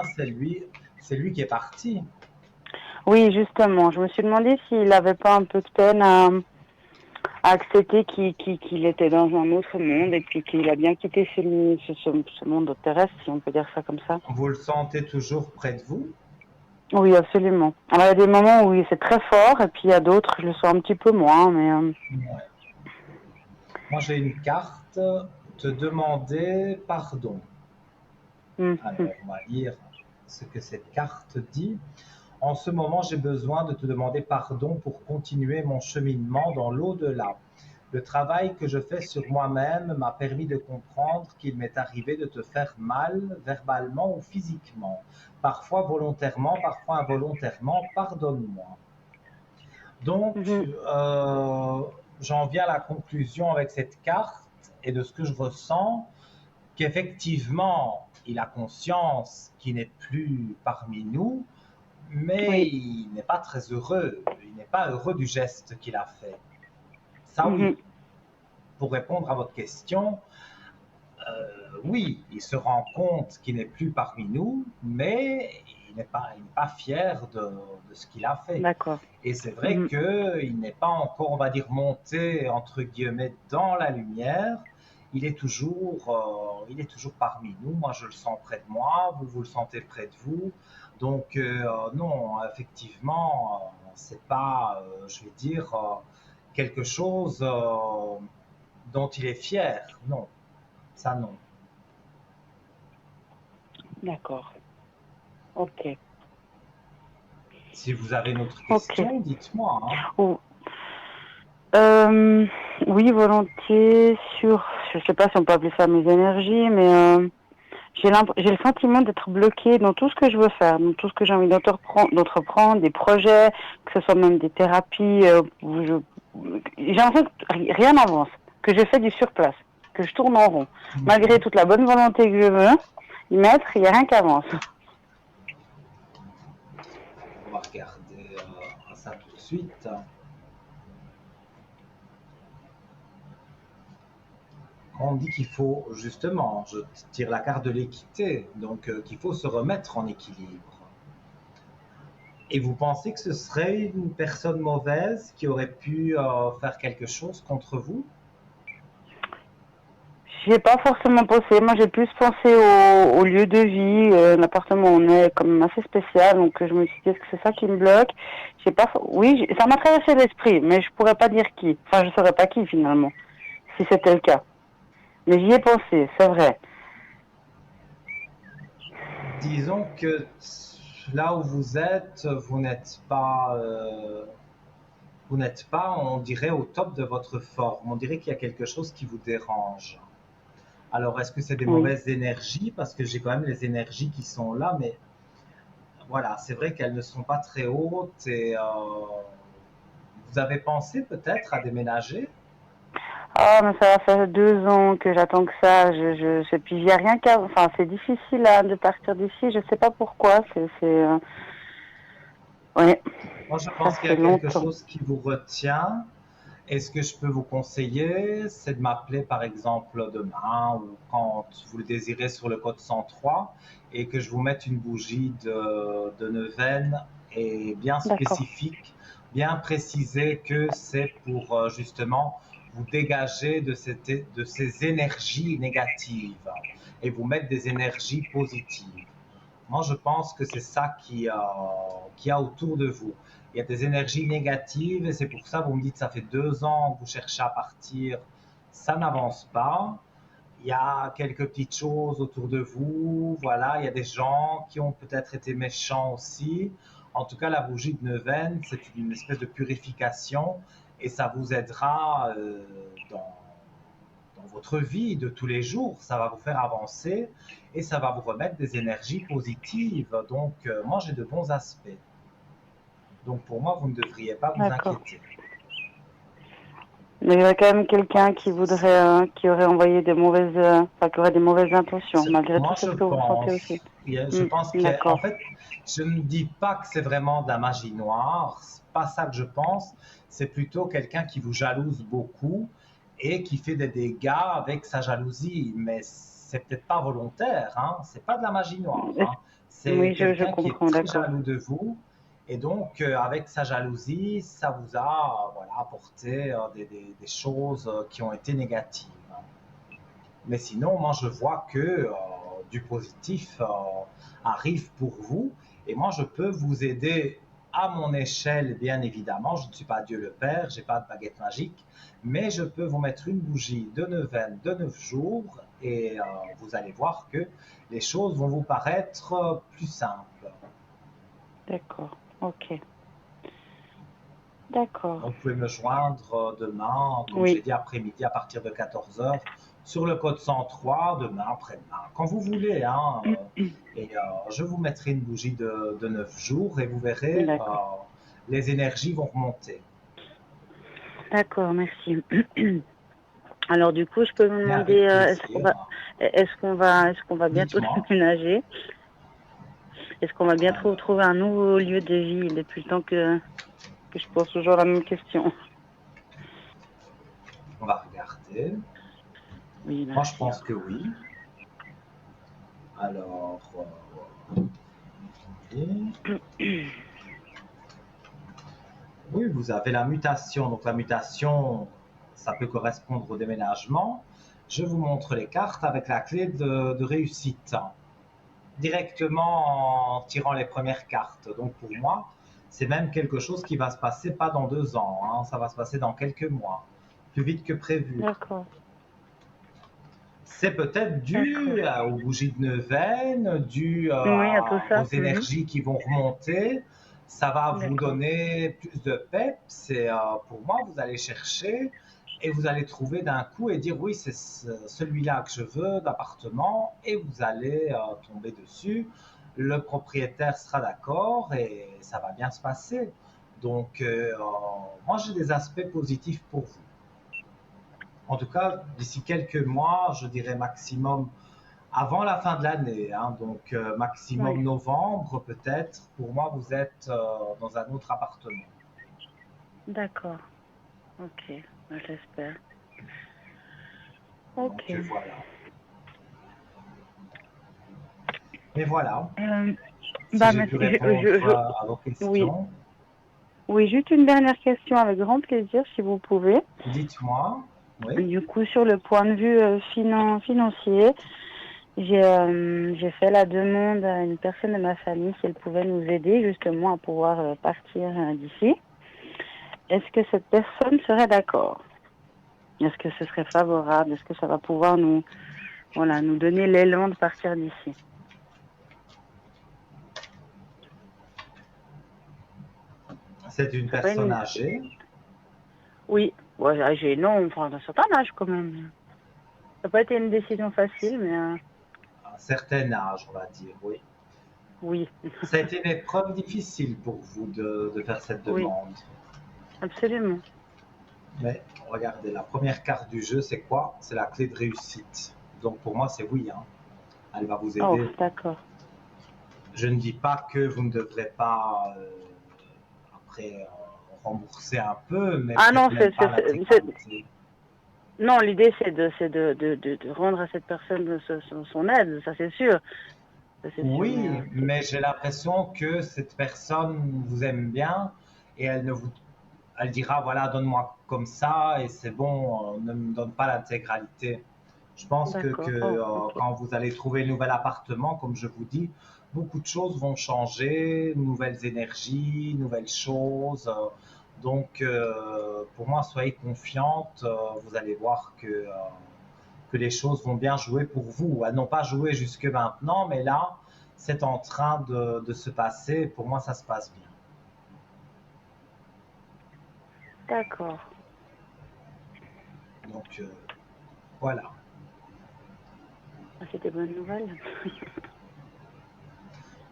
c'est lui qui est parti. Oui, justement. Je me suis demandé s'il n'avait pas un peu de peine à accepter qu'il était dans un autre monde et puis qu'il a bien quitté ce monde terrestre, si on peut dire ça comme ça. Vous le sentez toujours près de vous? Oui, absolument. Alors, il y a des moments où c'est très fort et puis il y a d'autres, je le sens un petit peu moins. Mais ouais. Moi, j'ai une carte, te demander pardon. Alors, on va lire ce que cette carte dit. En ce moment, j'ai besoin de te demander pardon pour continuer mon cheminement dans l'au-delà. Le travail que je fais sur moi-même m'a permis de comprendre qu'il m'est arrivé de te faire mal, verbalement ou physiquement, parfois volontairement, parfois involontairement. Pardonne-moi. Donc, j'en viens à la conclusion avec cette carte et de ce que je ressens, qu'effectivement, il a conscience qu'il n'est plus parmi nous, mais il n'est pas très heureux. Il n'est pas heureux du geste qu'il a fait. Ça, oui. Pour répondre à votre question, oui, il se rend compte qu'il n'est plus parmi nous, mais il n'est pas fier de ce qu'il a fait. D'accord. Et c'est vrai qu'il n'est pas encore, on va dire, monté, entre guillemets, dans la lumière. Il est toujours parmi nous. Moi, je le sens près de moi. Vous le sentez près de vous. Donc, non, effectivement, c'est pas, je vais dire, quelque chose dont il est fier. Non, ça non. D'accord. Ok. Si vous avez une autre question, dites-moi. Hein. Oui, volontiers. Je ne sais pas si on peut appeler ça mes énergies, mais j'ai le sentiment d'être bloquée dans tout ce que je veux faire, dans tout ce que j'ai envie d'entreprendre, des projets, que ce soit même des thérapies. J'ai l'impression que rien n'avance, que je fais du surplace, que je tourne en rond. Malgré toute la bonne volonté que je veux y mettre, il n'y a rien qui avance. On va regarder ça tout de suite. On dit qu'il faut, justement, je tire la carte de l'équité, donc qu'il faut se remettre en équilibre. Et vous pensez que ce serait une personne mauvaise qui aurait pu faire quelque chose contre vous? J'y ai pas forcément pensé. Moi, j'ai plus pensé au lieu de vie. L'appartement, on est quand même assez spécial, donc je me suis dit, est-ce que c'est ça qui me bloque? Oui, ça m'a traversé l'esprit, mais je pourrais pas dire qui. Enfin, je saurais pas qui finalement, si c'était le cas. Mais j'y ai pensé, c'est vrai. Disons que là où vous êtes, vous n'êtes pas, on dirait, au top de votre forme. On dirait qu'il y a quelque chose qui vous dérange. Alors, est-ce que c'est des mauvaises énergies? Parce que j'ai quand même les énergies qui sont là, mais voilà, c'est vrai qu'elles ne sont pas très hautes. Et vous avez pensé peut-être à déménager? Ah, mais ça va faire 2 ans que j'attends que ça. Puis il n'y a rien qu'à... Enfin, c'est difficile de partir d'ici. Je sais pas pourquoi. Ouais. Moi, je pense qu'il y a quelque chose qui vous retient. Et ce que je peux vous conseiller, c'est de m'appeler par exemple demain ou quand vous le désirez sur le code 103 et que je vous mette une bougie de neuvaine et bien spécifique, bien préciser que c'est pour justement vous dégager de ces énergies négatives et vous mettre des énergies positives. Moi, je pense que c'est ça qu'il y a autour de vous. Il y a des énergies négatives et c'est pour ça que vous me dites que ça fait 2 ans que vous cherchez à partir. Ça n'avance pas. Il y a quelques petites choses autour de vous. Voilà, il y a des gens qui ont peut-être été méchants aussi. En tout cas, la bougie de neuvaine, c'est une espèce de purification et ça vous aidera dans votre vie de tous les jours. Ça va vous faire avancer et ça va vous remettre des énergies positives. Donc, moi, j'ai de bons aspects. Donc, pour moi, vous ne devriez pas vous inquiéter. Mais il y aurait quand même quelqu'un qui aurait envoyé qui aurait des mauvaises intentions, malgré tout ce que vous sentez aussi. Je pense qu'en fait, je ne dis pas que c'est vraiment de la magie noire. C'est pas ça que je pense. C'est plutôt quelqu'un qui vous jalouse beaucoup et qui fait des dégâts avec sa jalousie. Mais c'est peut-être pas volontaire. Hein. C'est pas de la magie noire. Hein. C'est quelqu'un qui est très jaloux de vous. Et donc, avec sa jalousie, ça vous a apporté des choses qui ont été négatives. Mais sinon, moi, je vois que du positif arrive pour vous. Et moi, je peux vous aider à mon échelle, bien évidemment. Je ne suis pas Dieu le Père, je n'ai pas de baguette magique. Mais je peux vous mettre une bougie de neuvaine de 9 jours. Et vous allez voir que les choses vont vous paraître plus simples. D'accord. Ok. D'accord. Vous pouvez me joindre demain, comme Oui. j'ai dit, après-midi à partir de 14 h sur le code 103, demain, après-demain, quand vous voulez. Hein, et je vous mettrai une bougie de 9 jours et vous verrez, D'accord. les énergies vont remonter. D'accord, merci. Alors du coup, je peux vous Mais demander, avec est-ce qu'on va bientôt Dites-moi. déménager? Est-ce qu'on va bientôt trouver un nouveau lieu de vie? Depuis le temps que je pose toujours la même question. On va regarder. Oui, Moi, je merci. pense que oui. Alors, oui, vous avez la mutation. Donc, la mutation, ça peut correspondre au déménagement. Je vous montre les cartes avec la clé de réussite. Directement en tirant les premières cartes. Donc, pour moi, c'est même quelque chose qui va se passer pas dans 2 ans. Hein, ça va se passer dans quelques mois. Plus vite que prévu. D'accord. C'est peut-être dû aux bougies de neuvaine, dû Oui, à tout ça. aux énergies qui vont remonter. Ça va vous D'accord. donner plus de peps. Et pour moi, vous allez chercher et vous allez trouver d'un coup et dire oui, c'est celui-là que je veux d'appartement. Et vous allez tomber dessus. Le propriétaire sera d'accord et ça va bien se passer. Donc, moi, j'ai des aspects positifs pour vous. En tout cas, d'ici quelques mois, je dirais maximum avant la fin de l'année, hein, donc maximum Oui. novembre peut-être. Pour moi, vous êtes dans un autre appartement. D'accord. Ok, j'espère. Ok. Donc voilà. Et voilà. Si j'ai pu répondre à vos questions. Oui, juste une dernière question avec grand plaisir, si vous pouvez. Dites-moi. Oui. Du coup, sur le point de vue financier, j'ai fait la demande à une personne de ma famille si elle pouvait nous aider justement à pouvoir partir d'ici. Est-ce que cette personne serait d'accord? Est-ce que ce serait favorable? Est-ce que ça va pouvoir nous donner l'élan de partir d'ici? C'est une personne âgée? Oui, ouais, âgée, non, enfin d'un certain âge quand même. Ça n'a pas été une décision facile, mais... Un certain âge, on va dire, oui. Oui. Ça a été une épreuve difficile pour vous de faire cette demande. Oui, absolument. Mais regardez, la première carte du jeu, c'est quoi? C'est la clé de réussite. Donc pour moi, c'est oui. Hein. Elle va vous aider. Oh, d'accord. Je ne dis pas que vous ne devrez pas après rembourser un peu, mais non, non, l'idée c'est de rendre à cette personne son aide, ça c'est sûr. Oui, mais j'ai l'impression que cette personne vous aime bien et elle dira voilà, donne-moi comme ça et c'est bon, ne me donne pas l'intégralité. Je pense que okay. Quand vous allez trouver un nouvel appartement, comme je vous dis, beaucoup de choses vont changer, nouvelles énergies, nouvelles choses. Donc, pour moi, soyez confiante, vous allez voir que les choses vont bien jouer pour vous. Elles n'ont pas joué jusque maintenant, mais là, c'est en train de se passer. Pour moi, ça se passe bien. D'accord. Donc, voilà. C'est des bonnes nouvelles.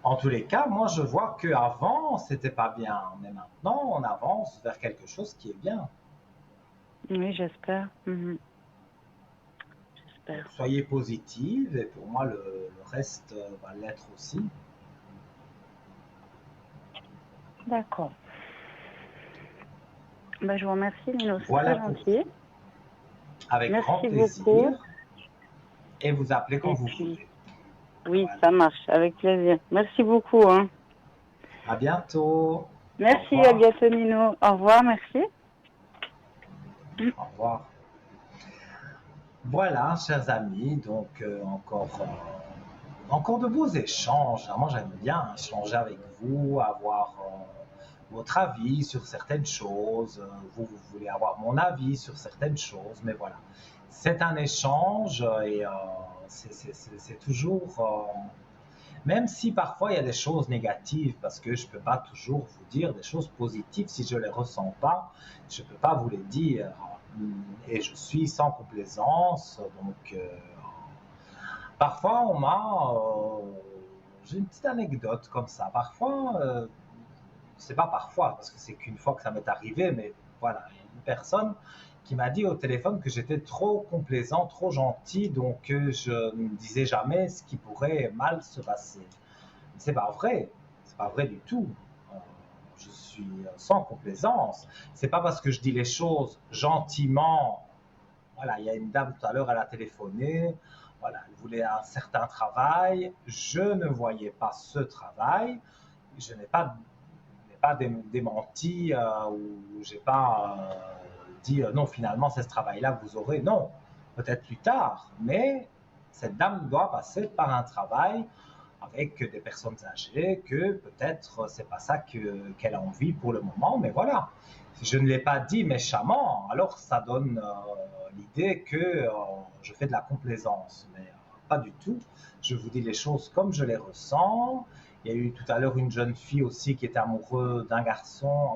En tous les cas, moi, je vois qu'avant, c'était pas bien. Mais maintenant, on avance vers quelque chose qui est bien. Oui, j'espère. Donc, soyez positive et pour moi, le reste va l'être aussi. D'accord. Ben, je vous remercie, Nino. C'est voilà très gentil. Avec merci grand plaisir. Beaucoup. Et vous appelez quand vous voulez. Oui, voilà. Ça marche. Avec plaisir. Merci beaucoup. Hein. À bientôt. Merci, à bientôt, Nino. Au revoir, merci. Au revoir. Voilà, chers amis, donc encore de beaux échanges. Moi, j'aime bien échanger avec vous, avoir votre avis sur certaines choses. Vous voulez avoir mon avis sur certaines choses, mais voilà. C'est un échange et c'est toujours Même si parfois il y a des choses négatives, parce que je ne peux pas toujours vous dire des choses positives si je ne les ressens pas, je ne peux pas vous les dire. Et je suis sans complaisance, donc parfois on m'a... j'ai une petite anecdote comme ça. Parfois, c'est pas parfois, parce que c'est qu'une fois que ça m'est arrivé, mais voilà, il y a une personne qui m'a dit au téléphone que j'étais trop complaisant, trop gentil, donc je ne disais jamais ce qui pourrait mal se passer. C'est pas vrai, c'est pas vrai du tout. Je suis sans complaisance. C'est pas parce que je dis les choses gentiment. Voilà, il y a une dame tout à l'heure, elle a téléphoné. Voilà, elle voulait un certain travail. Je ne voyais pas ce travail. Je n'ai pas démenti ou j'ai pas dit non, finalement c'est ce travail-là que vous aurez. Non, peut-être plus tard, mais cette dame doit passer par un travail avec des personnes âgées que peut-être c'est pas ça qu'elle a envie pour le moment, mais voilà. Je ne l'ai pas dit méchamment, alors ça donne l'idée que je fais de la complaisance, mais pas du tout. Je vous dis les choses comme je les ressens. Il y a eu tout à l'heure une jeune fille aussi qui était amoureuse d'un garçon.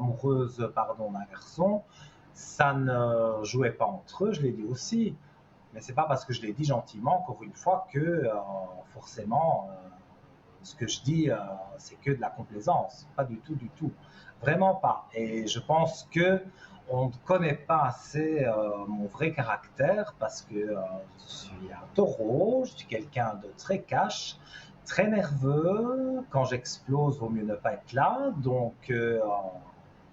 Ça ne jouait pas entre eux, je l'ai dit aussi. Mais c'est pas parce que je l'ai dit gentiment, encore une fois, que forcément ce que je dis c'est que de la complaisance. Pas du tout, du tout. Vraiment pas. Et je pense que on ne connaît pas assez mon vrai caractère parce que je suis un taureau, je suis quelqu'un de très cash, très nerveux. Quand j'explose, vaut mieux ne pas être là. Donc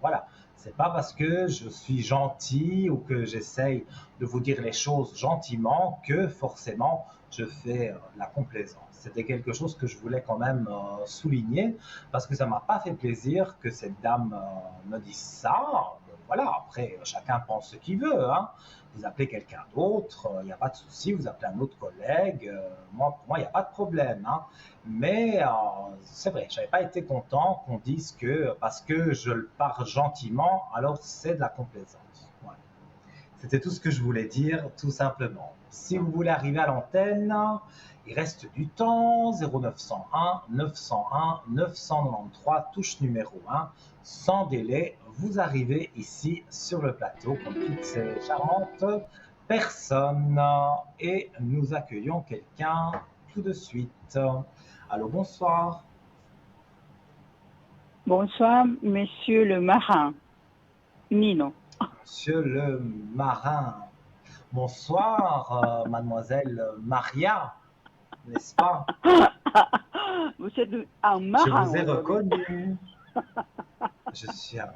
voilà, c'est pas parce que je suis gentil ou que j'essaye de vous dire les choses gentiment que forcément je fais la complaisance. C'était quelque chose que je voulais quand même souligner parce que ça m'a pas fait plaisir que cette dame me dise ça. Voilà, après chacun pense ce qu'il veut, hein. Vous appelez quelqu'un d'autre, il n'y a pas de souci, vous appelez un autre collègue, pour moi, il n'y a pas de problème, hein. Mais c'est vrai, je n'avais pas été content qu'on dise que parce que je le parle gentiment, alors c'est de la complaisance. Voilà. C'était tout ce que je voulais dire, tout simplement. Si vous voulez arriver à l'antenne, il reste du temps, 0901 901 993, touche numéro 1, sans délai, vous arrivez ici sur le plateau comme toutes ces charmantes personnes et nous accueillons quelqu'un tout de suite. Allô, bonsoir. Bonsoir, monsieur le marin. Nino. Monsieur le marin. Bonsoir, mademoiselle Maria, n'est-ce pas? Vous êtes un marin. Je vous ai reconnu. Je suis un...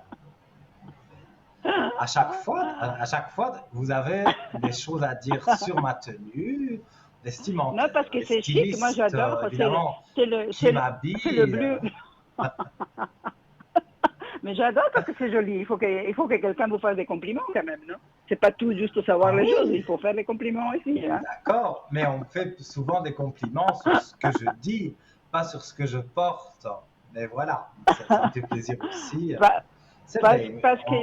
À chaque fois, vous avez des choses à dire sur ma tenue, vestimentaire. Non, parce que c'est chic, moi j'adore. C'est le bleu. Mais j'adore parce que c'est joli. Il faut que quelqu'un vous fasse des compliments quand même, non? C'est pas tout juste savoir les choses, il faut faire des compliments aussi. Hein? D'accord, mais on me fait souvent des compliments sur ce que je dis, pas sur ce que je porte. Mais voilà, ça me fait plaisir aussi. C'est vrai, parce que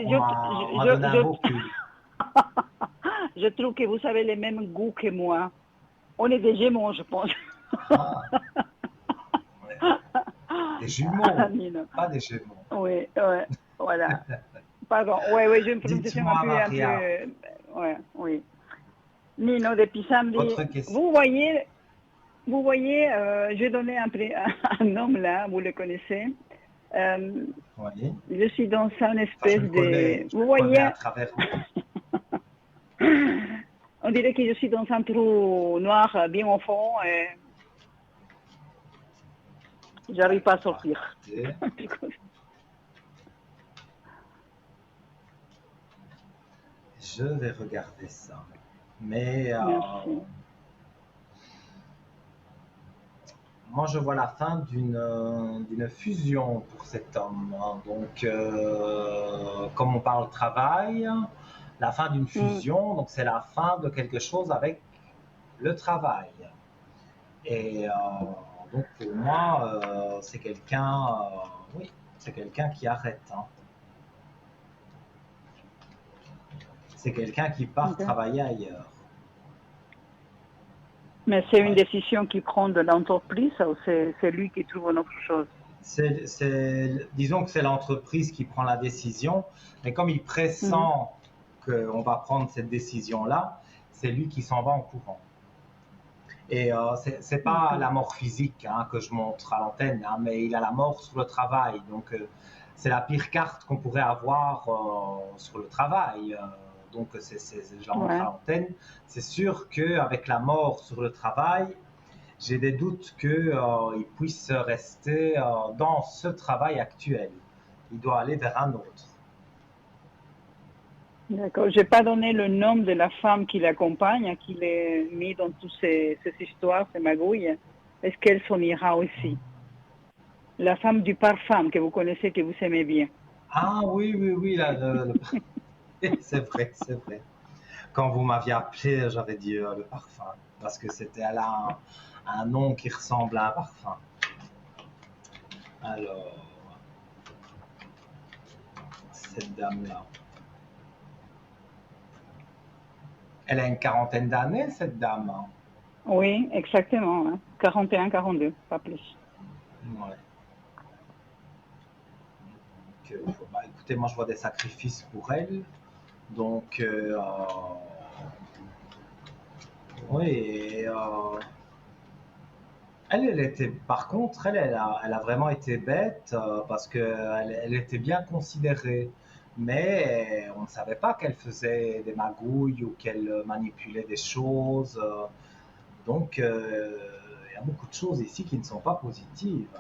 je trouve que vous avez les mêmes goûts que moi. On est des Gémeaux, je pense. Ah. Des jumeaux, pas des Gémeaux. Oui, ouais, voilà. Pardon, oui, j'ai une prononciation un peu... oui. Nino de Pissambi. Vous voyez, je donnais un homme là, vous le connaissez. Oui. Je suis dans une espèce vous voyez à travers... On dirait que je suis dans un trou noir bien au fond et j'arrive pas à sortir. Je vais regarder ça. Mais moi, je vois la fin d'une fusion pour cet homme. Donc, comme on parle travail, la fin d'une fusion, donc c'est la fin de quelque chose avec le travail. Et donc, pour moi, c'est quelqu'un, oui, c'est quelqu'un qui arrête. Hein. C'est quelqu'un qui part travailler ailleurs. Mais c'est une décision qu'il prend de l'entreprise ou c'est lui qui trouve une autre chose? Disons que c'est l'entreprise qui prend la décision, mais comme il pressent qu'on va prendre cette décision-là, c'est lui qui s'en va en courant. Et c'est pas la mort physique que je montre à l'antenne, mais il a la mort sur le travail. Donc c'est la pire carte qu'on pourrait avoir sur le travail. Donc je la montre à l'antenne. C'est sûr qu'avec la mort sur le travail, j'ai des doutes qu'il puisse rester dans ce travail actuel. Il doit aller vers un autre. D'accord. Je n'ai pas donné le nom de la femme qui l'accompagne, qui l'est mis dans toutes ces histoires, ces magouilles. Est-ce qu'elle s'en ira aussi? La femme du parfum que vous connaissez, que vous aimez bien. Ah oui, c'est vrai. Quand vous m'aviez appelé, j'avais dit le parfum, parce que elle a un nom qui ressemble à un parfum. Alors, cette dame-là. Elle a une quarantaine d'années, cette dame. Oui, exactement. 41, 42, pas plus. Ouais. Écoutez, moi je vois des sacrifices pour elle. Donc, oui. Elle était, par contre, elle a vraiment été bête parce qu'elle était bien considérée. Mais on ne savait pas qu'elle faisait des magouilles ou qu'elle manipulait des choses. Donc, il y a beaucoup de choses ici qui ne sont pas positives.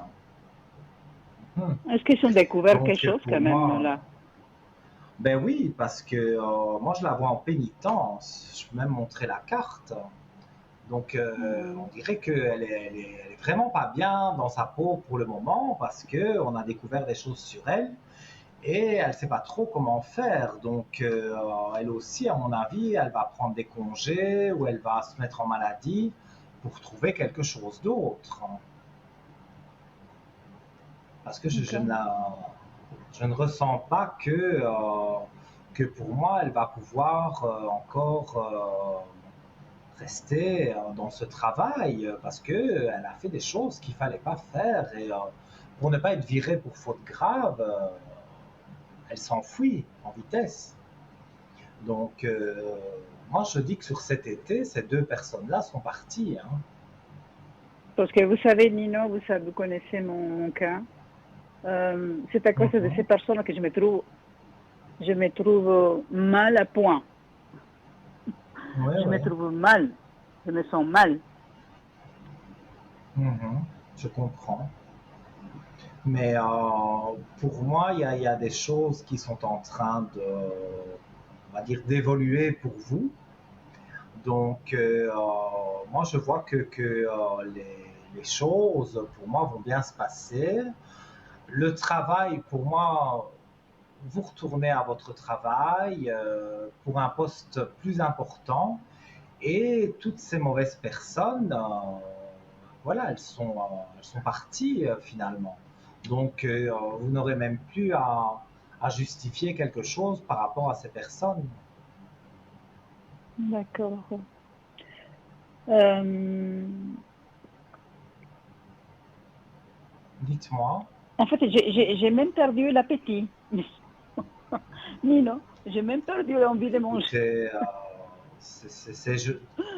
Est-ce qu'ils ont découvert quelque chose quand même là? Ben oui, parce que moi je la vois en pénitence. Je peux même montrer la carte. Donc, on dirait qu'elle est vraiment pas bien dans sa peau pour le moment parce qu'on a découvert des choses sur elle. Et elle ne sait pas trop comment faire. Donc, elle aussi, à mon avis, elle va prendre des congés ou elle va se mettre en maladie pour trouver quelque chose d'autre. Parce que je ne ressens pas que pour moi, elle va pouvoir encore rester dans ce travail parce qu'elle a fait des choses qu'il ne fallait pas faire. Et pour ne pas être virée pour faute grave, elle s'enfuit en vitesse. Donc, moi, je dis que sur cet été, ces deux personnes-là sont parties. Parce que vous savez, Nino, vous connaissez mon cas. C'est à cause de ces personnes que je me trouve mal à point. Je me trouve mal. Je me sens mal. Je comprends. Mais pour moi, il y a des choses qui sont en train on va dire, d'évoluer pour vous. Donc, moi, je vois que les choses, pour moi, vont bien se passer. Le travail, pour moi, vous retournez à votre travail pour un poste plus important. Et toutes ces mauvaises personnes, voilà, elles sont parties finalement. Donc, vous n'aurez même plus à justifier quelque chose par rapport à ces personnes. D'accord. Dites-moi. En fait, j'ai même perdu l'appétit. Nino, j'ai même perdu l'envie de manger.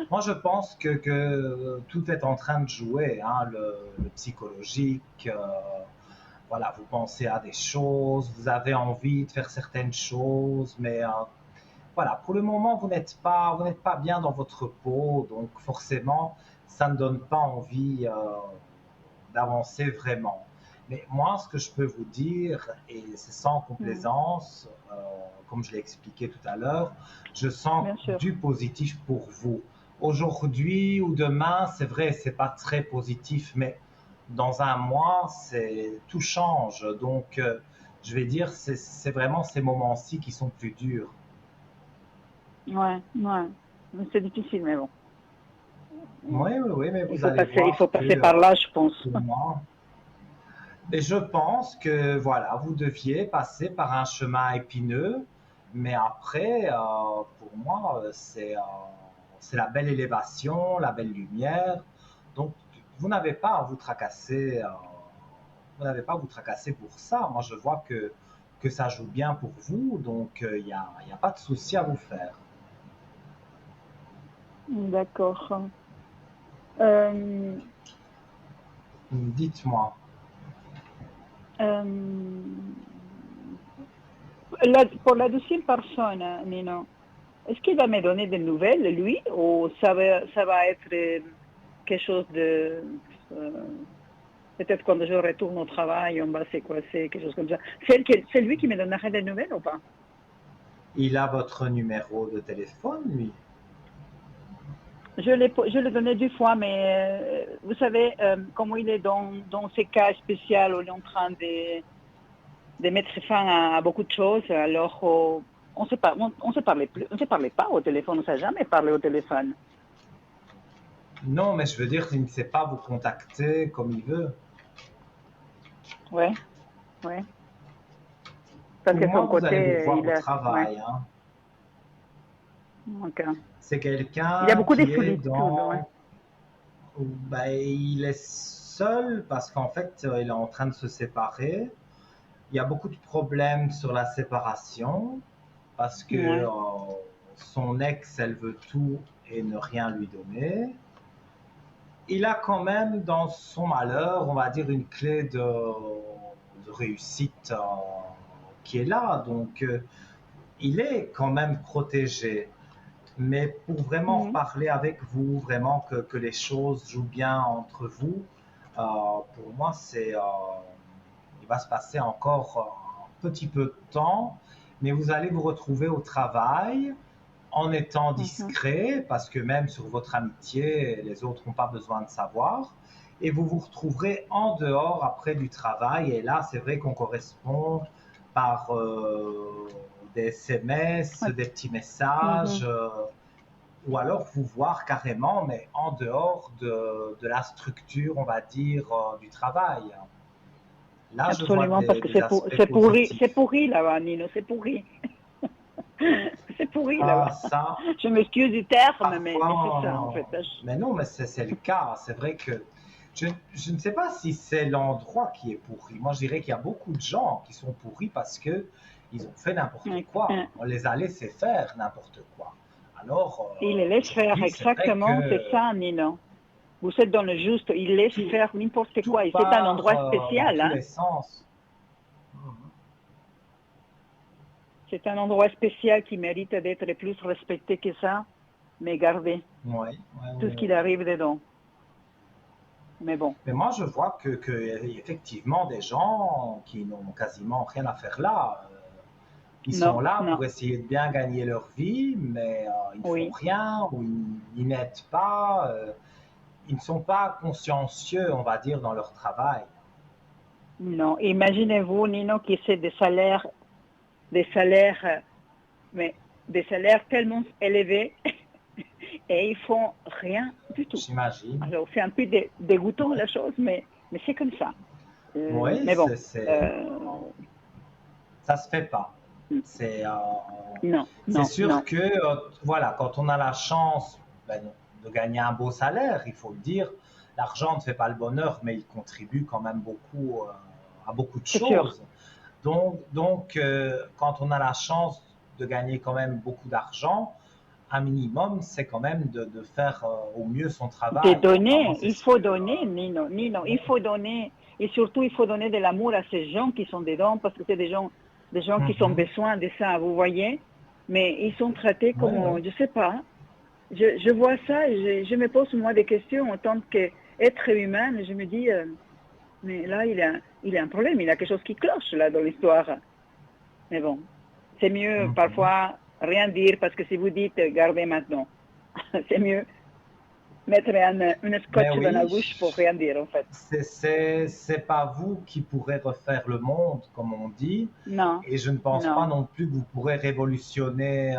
Moi, je pense que tout est en train de jouer, le psychologique. Voilà, vous pensez à des choses, vous avez envie de faire certaines choses, mais voilà, pour le moment, vous n'êtes pas bien dans votre peau, donc forcément, ça ne donne pas envie d'avancer vraiment. Mais moi, ce que je peux vous dire, et c'est sans complaisance, comme je l'ai expliqué tout à l'heure, je sens du positif pour vous. Aujourd'hui ou demain, c'est vrai, c'est pas très positif, mais dans un mois, tout change. Donc, je vais dire, c'est vraiment ces moments-ci qui sont plus durs. Ouais. C'est difficile, mais bon. Oui, mais il faut passer par là, je pense. Et je pense que voilà, vous deviez passer par un chemin épineux, mais après, pour moi, c'est c'est la belle élévation, la belle lumière. Donc, vous n'avez pas à vous tracasser. Vous n'avez pas à vous tracasser pour ça. Moi, je vois que ça joue bien pour vous, donc il n'y a pas de souci à vous faire. D'accord. Dites-moi. Pour la deuxième personne, Nino, est-ce qu'il va me donner des nouvelles, lui, ou ça va être quelque chose de... peut-être quand je retourne au travail, on va s'écoisser, quelque chose comme ça. C'est lui qui me donnera des nouvelles ou pas? Il a votre numéro de téléphone, lui? Je l'ai donné 2 fois, mais vous savez, comme il est dans ces cas spéciaux où il est en train de mettre fin à beaucoup de choses, alors on se parlait pas au téléphone, on ne s'est jamais parlé au téléphone. Non, mais je veux dire, il ne sait pas vous contacter comme il veut. Ouais. Parce que son côté, vous allez vous voir au travail. Ouais. Hein. Okay. C'est quelqu'un il y a beaucoup qui est dans... ouais. Ben, il est seul parce qu'en fait, il est en train de se séparer. Il y a beaucoup de problèmes sur la séparation parce que son ex, elle veut tout et ne rien lui donner. Il a quand même dans son malheur, on va dire, une clé de réussite qui est là. Donc, il est quand même protégé. Mais pour vraiment parler avec vous, vraiment que les choses jouent bien entre vous, pour moi, il va se passer encore un petit peu de temps, mais vous allez vous retrouver au travail en étant discret, parce que même sur votre amitié, les autres n'ont pas besoin de savoir, et vous vous retrouverez en dehors après du travail, et là, c'est vrai qu'on correspond par des SMS, des petits messages, ou alors vous voir carrément, mais en dehors de la structure, on va dire, du travail. Là, absolument, parce que c'est pourri là-bas, Nino, c'est pourri. C'est pourri là-bas. Ça, je m'excuse du terme, mais c'est ça en fait. Mais non, mais c'est le cas. C'est vrai que je ne sais pas si c'est l'endroit qui est pourri. Moi, je dirais qu'il y a beaucoup de gens qui sont pourris parce que ils ont fait n'importe quoi. On les a laissés faire n'importe quoi. Alors, ils les laissent faire, exactement, c'est ça, Nino. Vous êtes dans le juste, ils laissent faire n'importe quoi. Et c'est un endroit spécial. Dans tous les sens. C'est un endroit spécial qui mérite d'être plus respecté que ça, mais gardé. Tout ce qu'il arrive dedans. Mais bon. Mais moi, je vois que effectivement, des gens qui n'ont quasiment rien à faire là, ils sont là pour essayer de bien gagner leur vie, mais ils ne font rien, ou ils n'aident pas, ils ne sont pas consciencieux, on va dire, dans leur travail. Non, imaginez-vous, Nino, qui c'est des salaires, mais des salaires tellement élevés et ils font rien du tout. J'imagine. Alors c'est un peu dégoûtant la chose, mais c'est comme ça. Oui, mais bon, ça se fait pas. C'est sûr que voilà, quand on a la chance de gagner un beau salaire, il faut le dire, l'argent ne fait pas le bonheur, mais il contribue quand même beaucoup à beaucoup de choses. Donc quand on a la chance de gagner quand même beaucoup d'argent, un minimum, c'est quand même de faire au mieux son travail. De donner, il faut donner, Nino, il faut donner, et surtout il faut donner de l'amour à ces gens qui sont dedans, parce que c'est des gens qui ont besoin de ça, vous voyez, mais ils sont traités comme, je sais pas, je vois ça et je me pose moi des questions en tant qu'être humain, je me dis, mais là il y a un problème, il y a quelque chose qui cloche là dans l'histoire. Mais bon, c'est mieux parfois rien dire, parce que si vous dites gardez maintenant, c'est mieux mettre une scotch dans la bouche pour rien dire en fait. C'est pas vous qui pourrez refaire le monde, comme on dit. Non. Et je ne pense pas non plus que vous pourrez révolutionner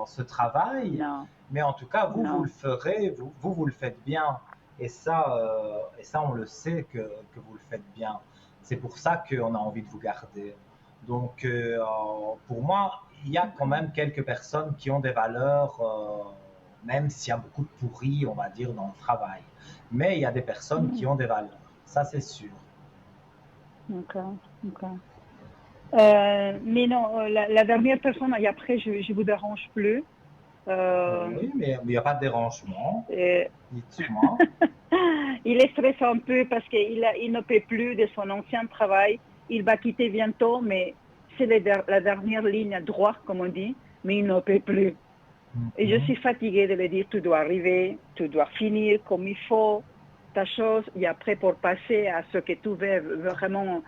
ce travail. Non. Mais en tout cas, vous le ferez, vous le faites bien. Et ça, on le sait que vous le faites bien. C'est pour ça qu'on a envie de vous garder. Donc, pour moi, il y a quand même quelques personnes qui ont des valeurs même s'il y a beaucoup de pourris, on va dire, dans le travail. Mais il y a des personnes qui ont des valeurs, ça c'est sûr. D'accord. Mais non, la dernière personne, et après je vous dérange plus. Oui, mais il n'y a pas de dérangement. Dites-moi. Il est stressé un peu parce qu'il ne peut plus de son ancien travail. Il va quitter bientôt, mais c'est la dernière ligne droite, comme on dit, mais il ne peut plus. Et je suis fatiguée de lui dire, tu dois arriver, tu dois finir comme il faut ta chose, et après pour passer à ce que tu veux vraiment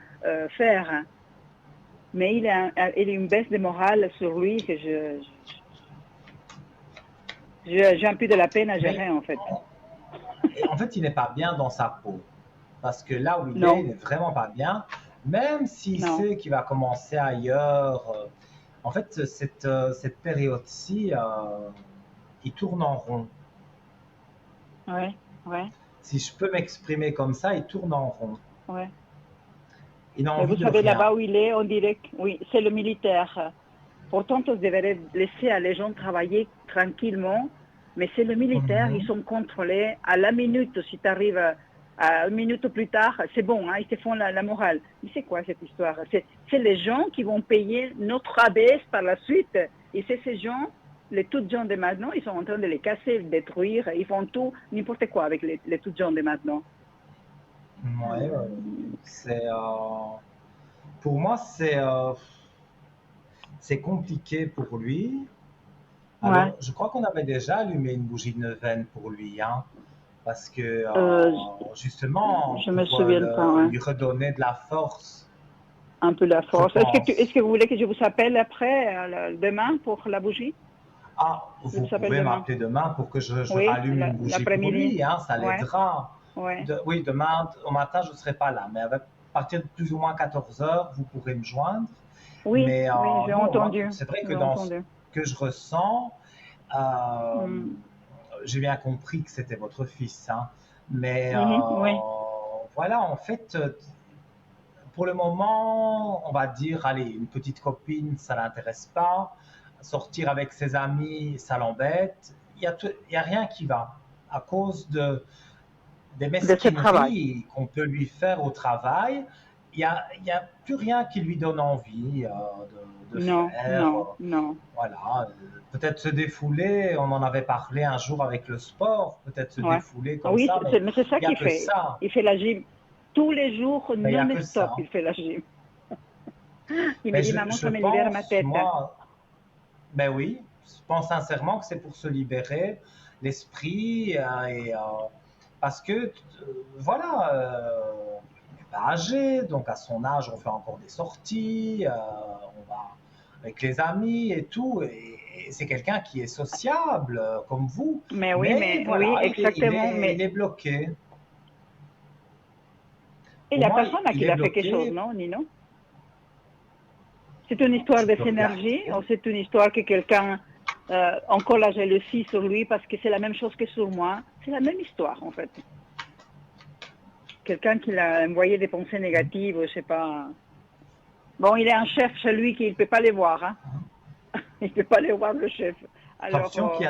faire. Mais il a une baisse de morale sur lui que j'ai un peu de la peine à gérer, en fait. En fait, il n'est pas bien dans sa peau. Parce que là où il n'est vraiment pas bien. Même s'il sait qu'il va commencer ailleurs. En fait, cette période-ci, il tourne en rond. Ouais. Si je peux m'exprimer comme ça, il tourne en rond. Ouais. Il n'a Mais envie vous de savez, rien. là-bas où il est, on dirait que oui, c'est le militaire. Pourtant, on devrait laisser les gens travailler tranquillement, mais c'est le militaire, ils sont contrôlés à la minute. Si tu arrives à une minute plus tard, c'est bon, hein, ils te font la morale. Mais c'est quoi cette histoire? C'est les gens qui vont payer notre ABS par la suite. Et c'est ces gens, les toutes gens de maintenant, ils sont en train de les casser, de détruire, ils font tout, n'importe quoi avec les toutes gens de maintenant. Ouais, c'est... pour moi, c'est compliqué pour lui. Alors, je crois qu'on avait déjà allumé une bougie de neuvaine pour lui, hein, parce que justement, je me souviens pas, lui redonner de la force. Un peu la force. Est-ce que vous voulez que je vous appelle après, demain, pour la bougie? Ah, vous pouvez m'appeler demain pour que je rallume une bougie pour lui, hein, ça l'aidera. Oui, demain au matin, je ne serai pas là, mais à partir de plus ou moins 14 heures, vous pourrez me joindre. Oui, mais, j'ai entendu. C'est vrai que dans ce que je ressens, j'ai bien compris que c'était votre fils, hein, mais voilà, en fait, pour le moment, on va dire, allez, une petite copine, ça ne l'intéresse pas. Sortir avec ses amis, ça l'embête. Il n'y a rien qui va à cause des mesquineries qu'on peut lui faire au travail. Il n'y a plus rien qui lui donne envie de faire. Non. Voilà. Peut-être se défouler, on en avait parlé un jour avec le sport, peut-être se défouler comme ça. Mais c'est ça qu'il fait. Il fait la gym. Tous les jours, non-stop, il fait la gym. Il me dit, maman, ça me libère ma tête. Ben oui, je pense sincèrement que c'est pour se libérer l'esprit parce que voilà, il n'est pas âgé, donc à son âge on fait encore des sorties, on va avec les amis et tout, et c'est quelqu'un qui est sociable comme vous. Mais voilà, exactement. Il est bloqué. Et la personne à qui il a fait quelque chose, non, Nino? C'est une histoire de synergie ou c'est une histoire que quelqu'un, encore la jalousie sur lui parce que c'est la même chose que sur moi? C'est la même histoire en fait. Quelqu'un qui l'a envoyé des pensées négatives, je sais pas. Bon, il est un chef chez lui qu'il ne peut pas les voir. Hein. Il ne peut pas les voir, le chef. Alors, attention qu'il y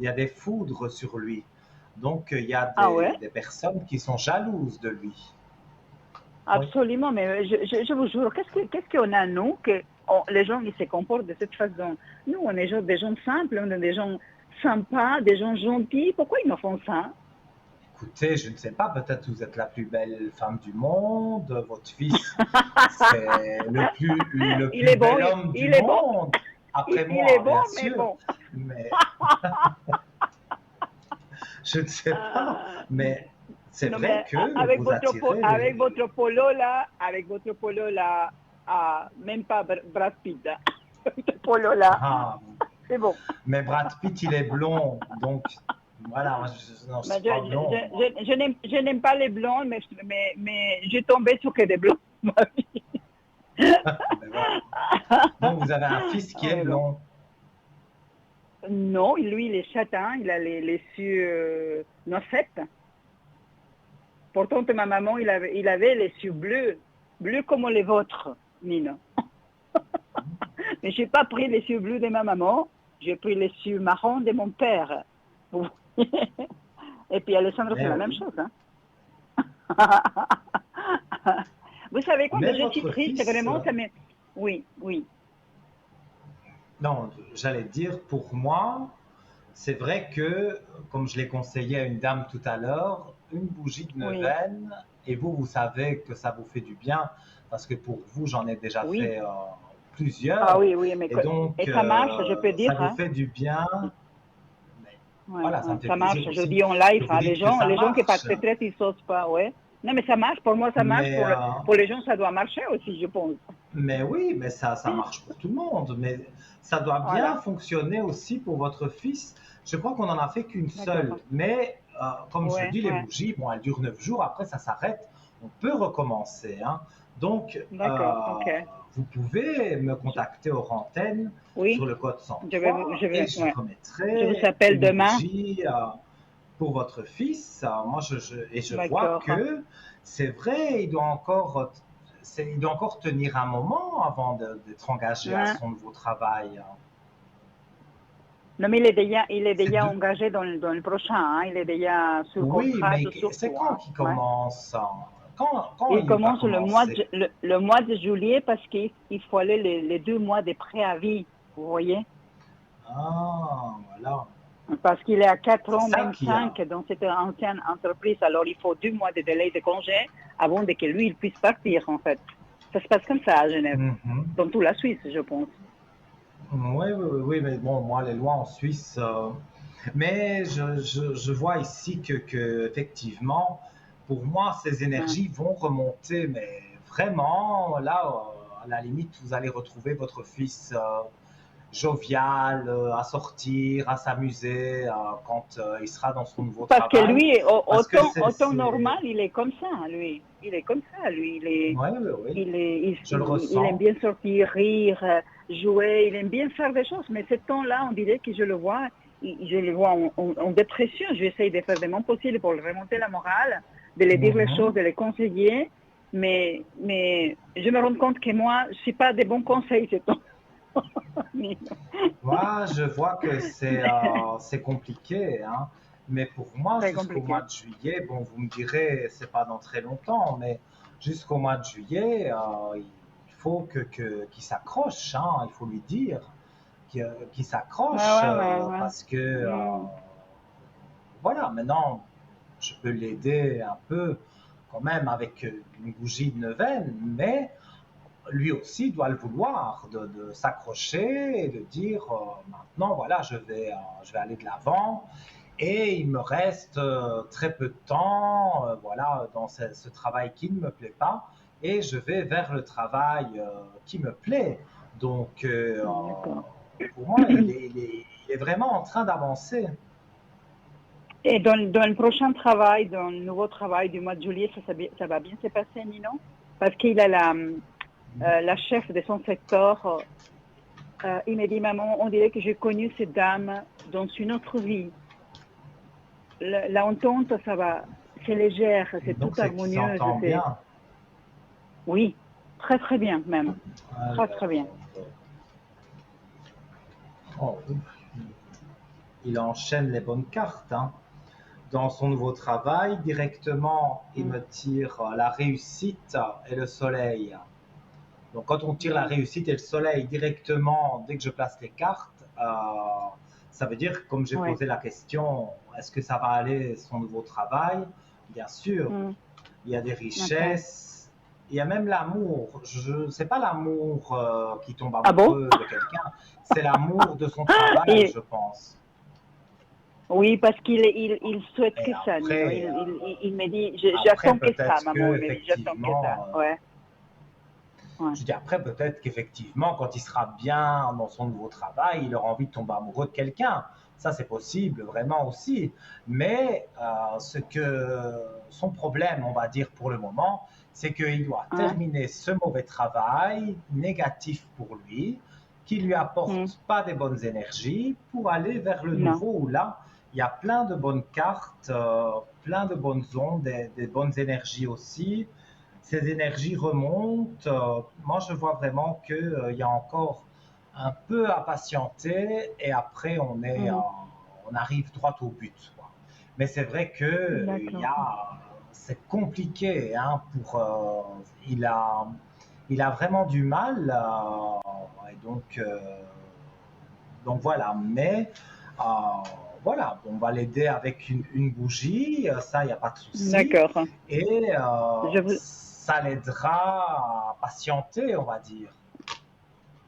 a des foudres sur lui. Donc, il y a des personnes qui sont jalouses de lui. Absolument, mais je vous jure, qu'est-ce qu'on a, nous, que les gens ils se comportent de cette façon? Nous, on est des gens simples, on est des gens sympas, des gens gentils. Pourquoi ils nous font ça? Écoutez, je ne sais pas, peut-être vous êtes la plus belle femme du monde, votre fils, c'est le plus bel homme du monde. Après moi, il est bon, bien mais sûr. Bon. Mais... je ne sais pas, mais... C'est vrai que vous attirez... Avec votre polo là, même pas Brad Pitt. Votre polo là, c'est bon. Mais Brad Pitt, il est blond, donc voilà, je suis pas blond. Je n'aime pas les blonds, mais j'ai tombé sur que des blonds. Donc vous avez un fils qui est blond. Non, lui il est châtain, il a les yeux noisettes. Pourtant, ma maman, il avait les yeux bleus comme les vôtres, Nino. Mais je n'ai pas pris les yeux bleus de ma maman. j'ai pris les cieux marrons de mon père. Et puis Alessandro, c'est la même chose. Hein. Vous savez quoi, je suis triste, vraiment, ça me... Oui. Non, j'allais dire, pour moi, c'est vrai que, comme je l'ai conseillé à une dame tout à l'heure, une bougie de neuvaine, et vous savez que ça vous fait du bien, parce que pour vous, j'en ai déjà fait plusieurs. Ah oui, mais et ça marche, je peux dire. Ça vous fait du bien. Voilà, ça marche, je dis en live, les gens qui peut-être ils n'osent pas, Non, mais ça marche, pour moi ça marche, pour les gens ça doit marcher aussi, je pense. Mais oui, mais ça marche pour tout le monde, mais ça doit bien fonctionner aussi pour votre fils. Je crois qu'on n'en a fait qu'une seule, mais comme je dis, les bougies, bon, elles durent 9 jours, après ça s'arrête, on peut recommencer. Hein. Donc, vous pouvez me contacter hors antenne sur le code 103 et je remettrai je vous appelle demain. Bougie, pour votre fils. Moi, je vois que c'est vrai, il doit encore tenir un moment avant d'être engagé à son nouveau travail. Non, mais il est déjà engagé dans le prochain. Hein. Il est déjà sur contrat. Oui, mais c'est quand qu'il commence quand il commence le mois de juillet parce qu'il faut aller les 2 mois de préavis, vous voyez. Ah, voilà. Parce qu'il est à 4 ans, même 5 dans cette ancienne entreprise. Alors, il faut 2 mois de délai de congé avant que lui, il puisse partir, en fait. Ça se passe comme ça à Genève, dans toute la Suisse, je pense. Oui, mais bon, moi, les lois en Suisse... Mais je vois ici que effectivement, pour moi, ces énergies vont remonter, mais vraiment, là, à la limite, vous allez retrouver votre fils jovial, à sortir, à s'amuser quand il sera dans son nouveau travail. Parce que lui, autant normal, il est comme ça, lui. Il est comme ça, lui. Il aime bien sortir, rire, jouer, il aime bien faire des choses. Mais ce temps-là, on dirait que je le vois en dépression. J'essaie de faire de mon possible pour lui remonter la morale, de lui dire les choses, de les conseiller. Mais je me rends compte que moi, je ne suis pas de bons conseils ce temps. Moi, je vois que c'est compliqué, hein. Mais pour moi, jusqu'au mois de juillet, bon, vous me direz, c'est pas dans très longtemps, mais jusqu'au mois de juillet, il faut qu'il s'accroche, hein, il faut lui dire qu'il s'accroche, parce que, voilà, maintenant, je peux l'aider un peu quand même avec une bougie de neuvaine, mais lui aussi doit le vouloir, de s'accrocher et de dire maintenant, voilà, je vais aller de l'avant et il me reste très peu de temps voilà, dans ce travail qui ne me plaît pas et je vais vers le travail qui me plaît. Donc, pour moi, il est vraiment en train d'avancer. Et dans le prochain travail, dans le nouveau travail du mois de juillet, ça va bien se passer, Nino? Parce qu'il a la chef de son secteur, il m'a dit, maman, on dirait que j'ai connu cette dame dans une autre vie. L'entente, ça va, c'est légère, c'est tout harmonieux. Bien. Oui, très très bien même. Très bien. Oh, il enchaîne les bonnes cartes. Hein. Dans son nouveau travail, directement, il me tire la réussite et le soleil. Donc, quand on tire la réussite et le soleil directement, dès que je place les cartes, ça veut dire, comme j'ai posé la question, est-ce que ça va aller son nouveau travail? Bien sûr, il y a des richesses, il y a même l'amour. C'est pas l'amour qui tombe amoureux de quelqu'un, c'est l'amour de son travail, je pense. Oui, parce qu'il souhaite que ça. Il me dit, j'attends que ça, maman. J'attends que ça. Je dis après, peut-être qu'effectivement, quand il sera bien dans son nouveau travail, il aura envie de tomber amoureux de quelqu'un. Ça, c'est possible, vraiment aussi. Mais son problème, on va dire pour le moment, c'est qu'il doit terminer ce mauvais travail négatif pour lui, qui lui apporte pas des bonnes énergies, pour aller vers le nouveau où là, il y a plein de bonnes cartes, plein de bonnes ondes, des bonnes énergies aussi. Ces énergies remontent. Moi, je vois vraiment qu'il y a encore un peu à patienter et après on arrive droit au but, quoi. Mais c'est vrai que c'est compliqué, hein, il a vraiment du mal, et donc voilà. Mais voilà, on va l'aider avec une bougie, ça, il n'y a pas de souci. D'accord. Et ça l'aidera à patienter, on va dire.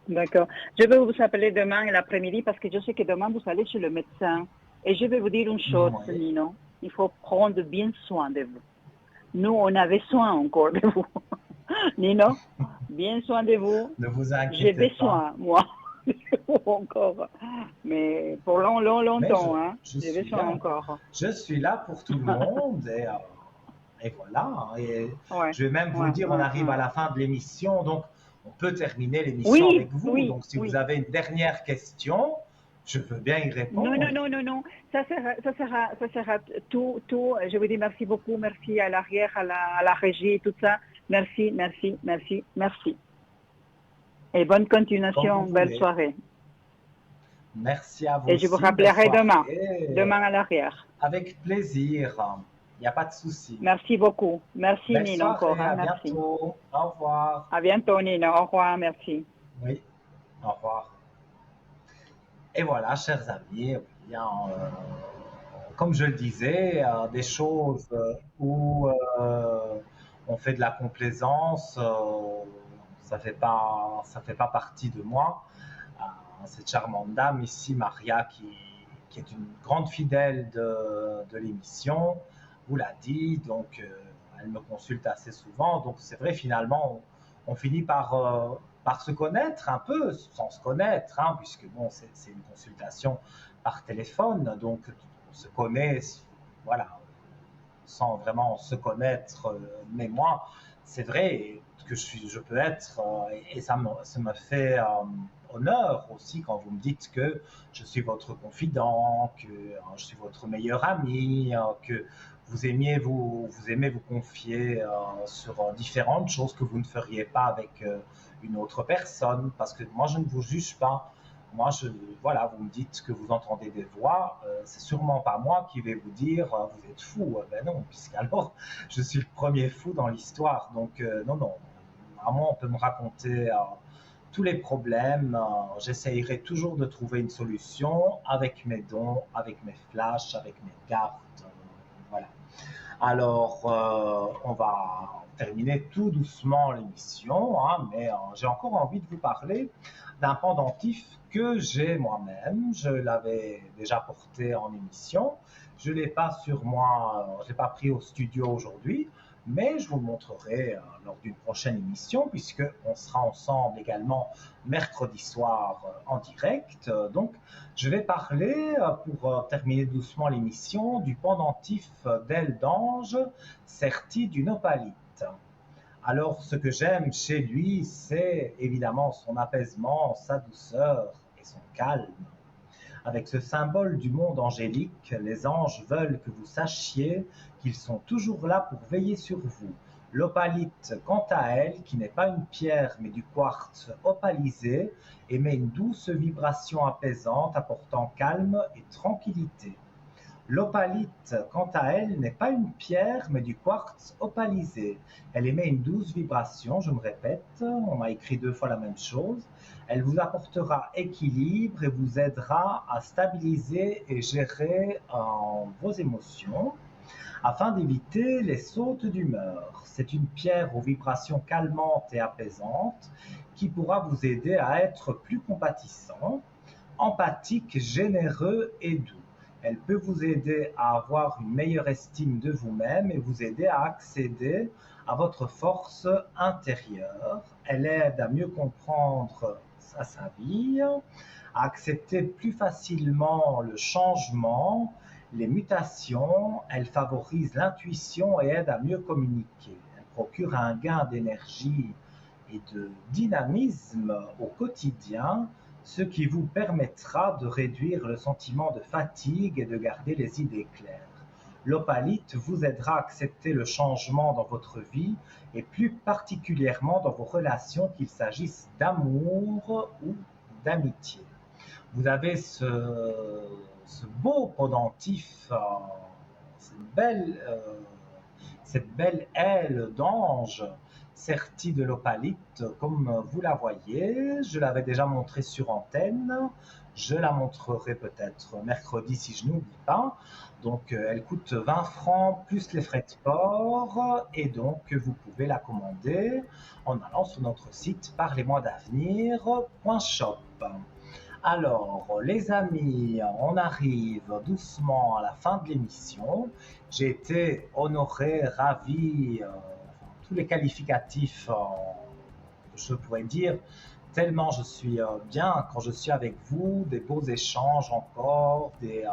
D'accord. Je vais vous appeler demain l'après-midi parce que je sais que demain vous allez chez le médecin. Et je vais vous dire une chose, Nino. Il faut prendre bien soin de vous. Nous, on avait soin encore de vous. Nino, bien soin de vous. Ne vous inquiétez pas. J'ai besoin, moi. encore. Mais pour longtemps, j'ai besoin encore. Je suis là pour tout le monde. Et voilà. Et je vais même vous le dire, on arrive à la fin de l'émission. Donc, on peut terminer l'émission avec vous. Donc, si vous avez une dernière question, je veux bien y répondre. Non. Ça sera tout. Je vous dis merci beaucoup. Merci à l'arrière, à la régie et tout ça. Merci. Et bonne continuation, belle soirée. Merci à vous. Et je vous rappellerai demain à l'arrière. Avec plaisir. Il n'y a pas de souci. Merci beaucoup. Merci Nino encore. À merci. Bientôt. Au revoir. À bientôt Nino. Au revoir. Merci. Oui. Au revoir. Et voilà, chers amis, comme je le disais, des choses où on fait de la complaisance, ça fait pas partie de moi. Cette charmante dame ici, Maria, qui est une grande fidèle de l'émission, vous l'a dit, donc elle me consulte assez souvent. Donc c'est vrai, finalement, on finit par se connaître un peu, sans se connaître, hein, puisque bon, c'est une consultation par téléphone, donc on se connaît, voilà, sans vraiment se connaître. Mais moi, c'est vrai que je peux être, et ça me fait honneur aussi quand vous me dites que je suis votre confident, que je suis votre meilleur ami, que vous aimez vous confier sur différentes choses que vous ne feriez pas avec une autre personne, parce que moi je ne vous juge pas. Moi, voilà, vous me dites que vous entendez des voix, c'est sûrement pas moi qui vais vous dire vous êtes fou. Ben non, puisqu'alors je suis le premier fou dans l'histoire. Donc non, à moi on peut me raconter tous les problèmes, j'essayerai toujours de trouver une solution avec mes dons, avec mes flashs, avec mes cartes. Voilà. Alors, on va terminer tout doucement l'émission, hein, mais j'ai encore envie de vous parler d'un pendentif que j'ai moi-même. Je l'avais déjà porté en émission. Je ne l'ai pas sur moi, je ne l'ai pas pris au studio aujourd'hui, mais je vous le montrerai lors d'une prochaine émission, puisqu'on sera ensemble également mercredi soir en direct. Donc, je vais parler, pour terminer doucement l'émission, du pendentif d'aile d'ange serti d'une opalite. Alors, ce que j'aime chez lui, c'est évidemment son apaisement, sa douceur et son calme. Avec ce symbole du monde angélique, les anges veulent que vous sachiez qu'ils sont toujours là pour veiller sur vous. L'opalite, quant à elle, qui n'est pas une pierre mais du quartz opalisé, émet une douce vibration apaisante apportant calme et tranquillité. L'opalite, quant à elle, n'est pas une pierre mais du quartz opalisé. Elle émet une douce vibration, je me répète, on m'a écrit 2 fois la même chose. Elle vous apportera équilibre et vous aidera à stabiliser et gérer vos émotions afin d'éviter les sautes d'humeur. C'est une pierre aux vibrations calmantes et apaisantes qui pourra vous aider à être plus compatissant, empathique, généreux et doux. Elle peut vous aider à avoir une meilleure estime de vous-même et vous aider à accéder à votre force intérieure. Elle aide à mieux comprendre sa vie, à accepter plus facilement le changement, les mutations. Elle favorise l'intuition et aide à mieux communiquer. Elle procure un gain d'énergie et de dynamisme au quotidien, ce qui vous permettra de réduire le sentiment de fatigue et de garder les idées claires. L'opalite vous aidera à accepter le changement dans votre vie et plus particulièrement dans vos relations, qu'il s'agisse d'amour ou d'amitié. Vous avez ce beau pendentif, cette belle aile d'ange sertie de l'opalite, comme vous la voyez. Je l'avais déjà montrée sur antenne. Je la montrerai peut-être mercredi si je n'oublie pas. Donc, elle coûte 20 francs plus les frais de port. Et donc, vous pouvez la commander en allant sur notre site parlez-moi-d'avenir.shop. Alors, les amis, on arrive doucement à la fin de l'émission. J'ai été honoré, ravi, tous les qualificatifs que je pourrais dire, tellement je suis bien quand je suis avec vous, des beaux échanges encore, des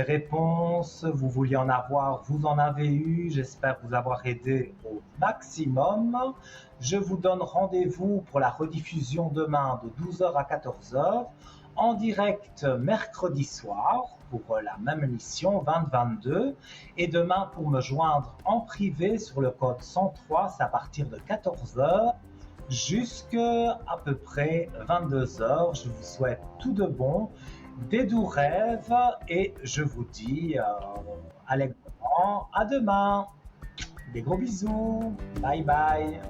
réponses, vous vouliez en avoir, vous en avez eu, j'espère vous avoir aidé au maximum. Je vous donne rendez-vous pour la rediffusion demain de 12h à 14h, en direct mercredi soir pour la même émission 2022, et demain pour me joindre en privé sur le code 103, c'est à partir de 14h jusqu'à peu près 22h. Je vous souhaite tout de bon, des doux rêves, et je vous dis allègrement à demain. Des gros bisous, bye bye.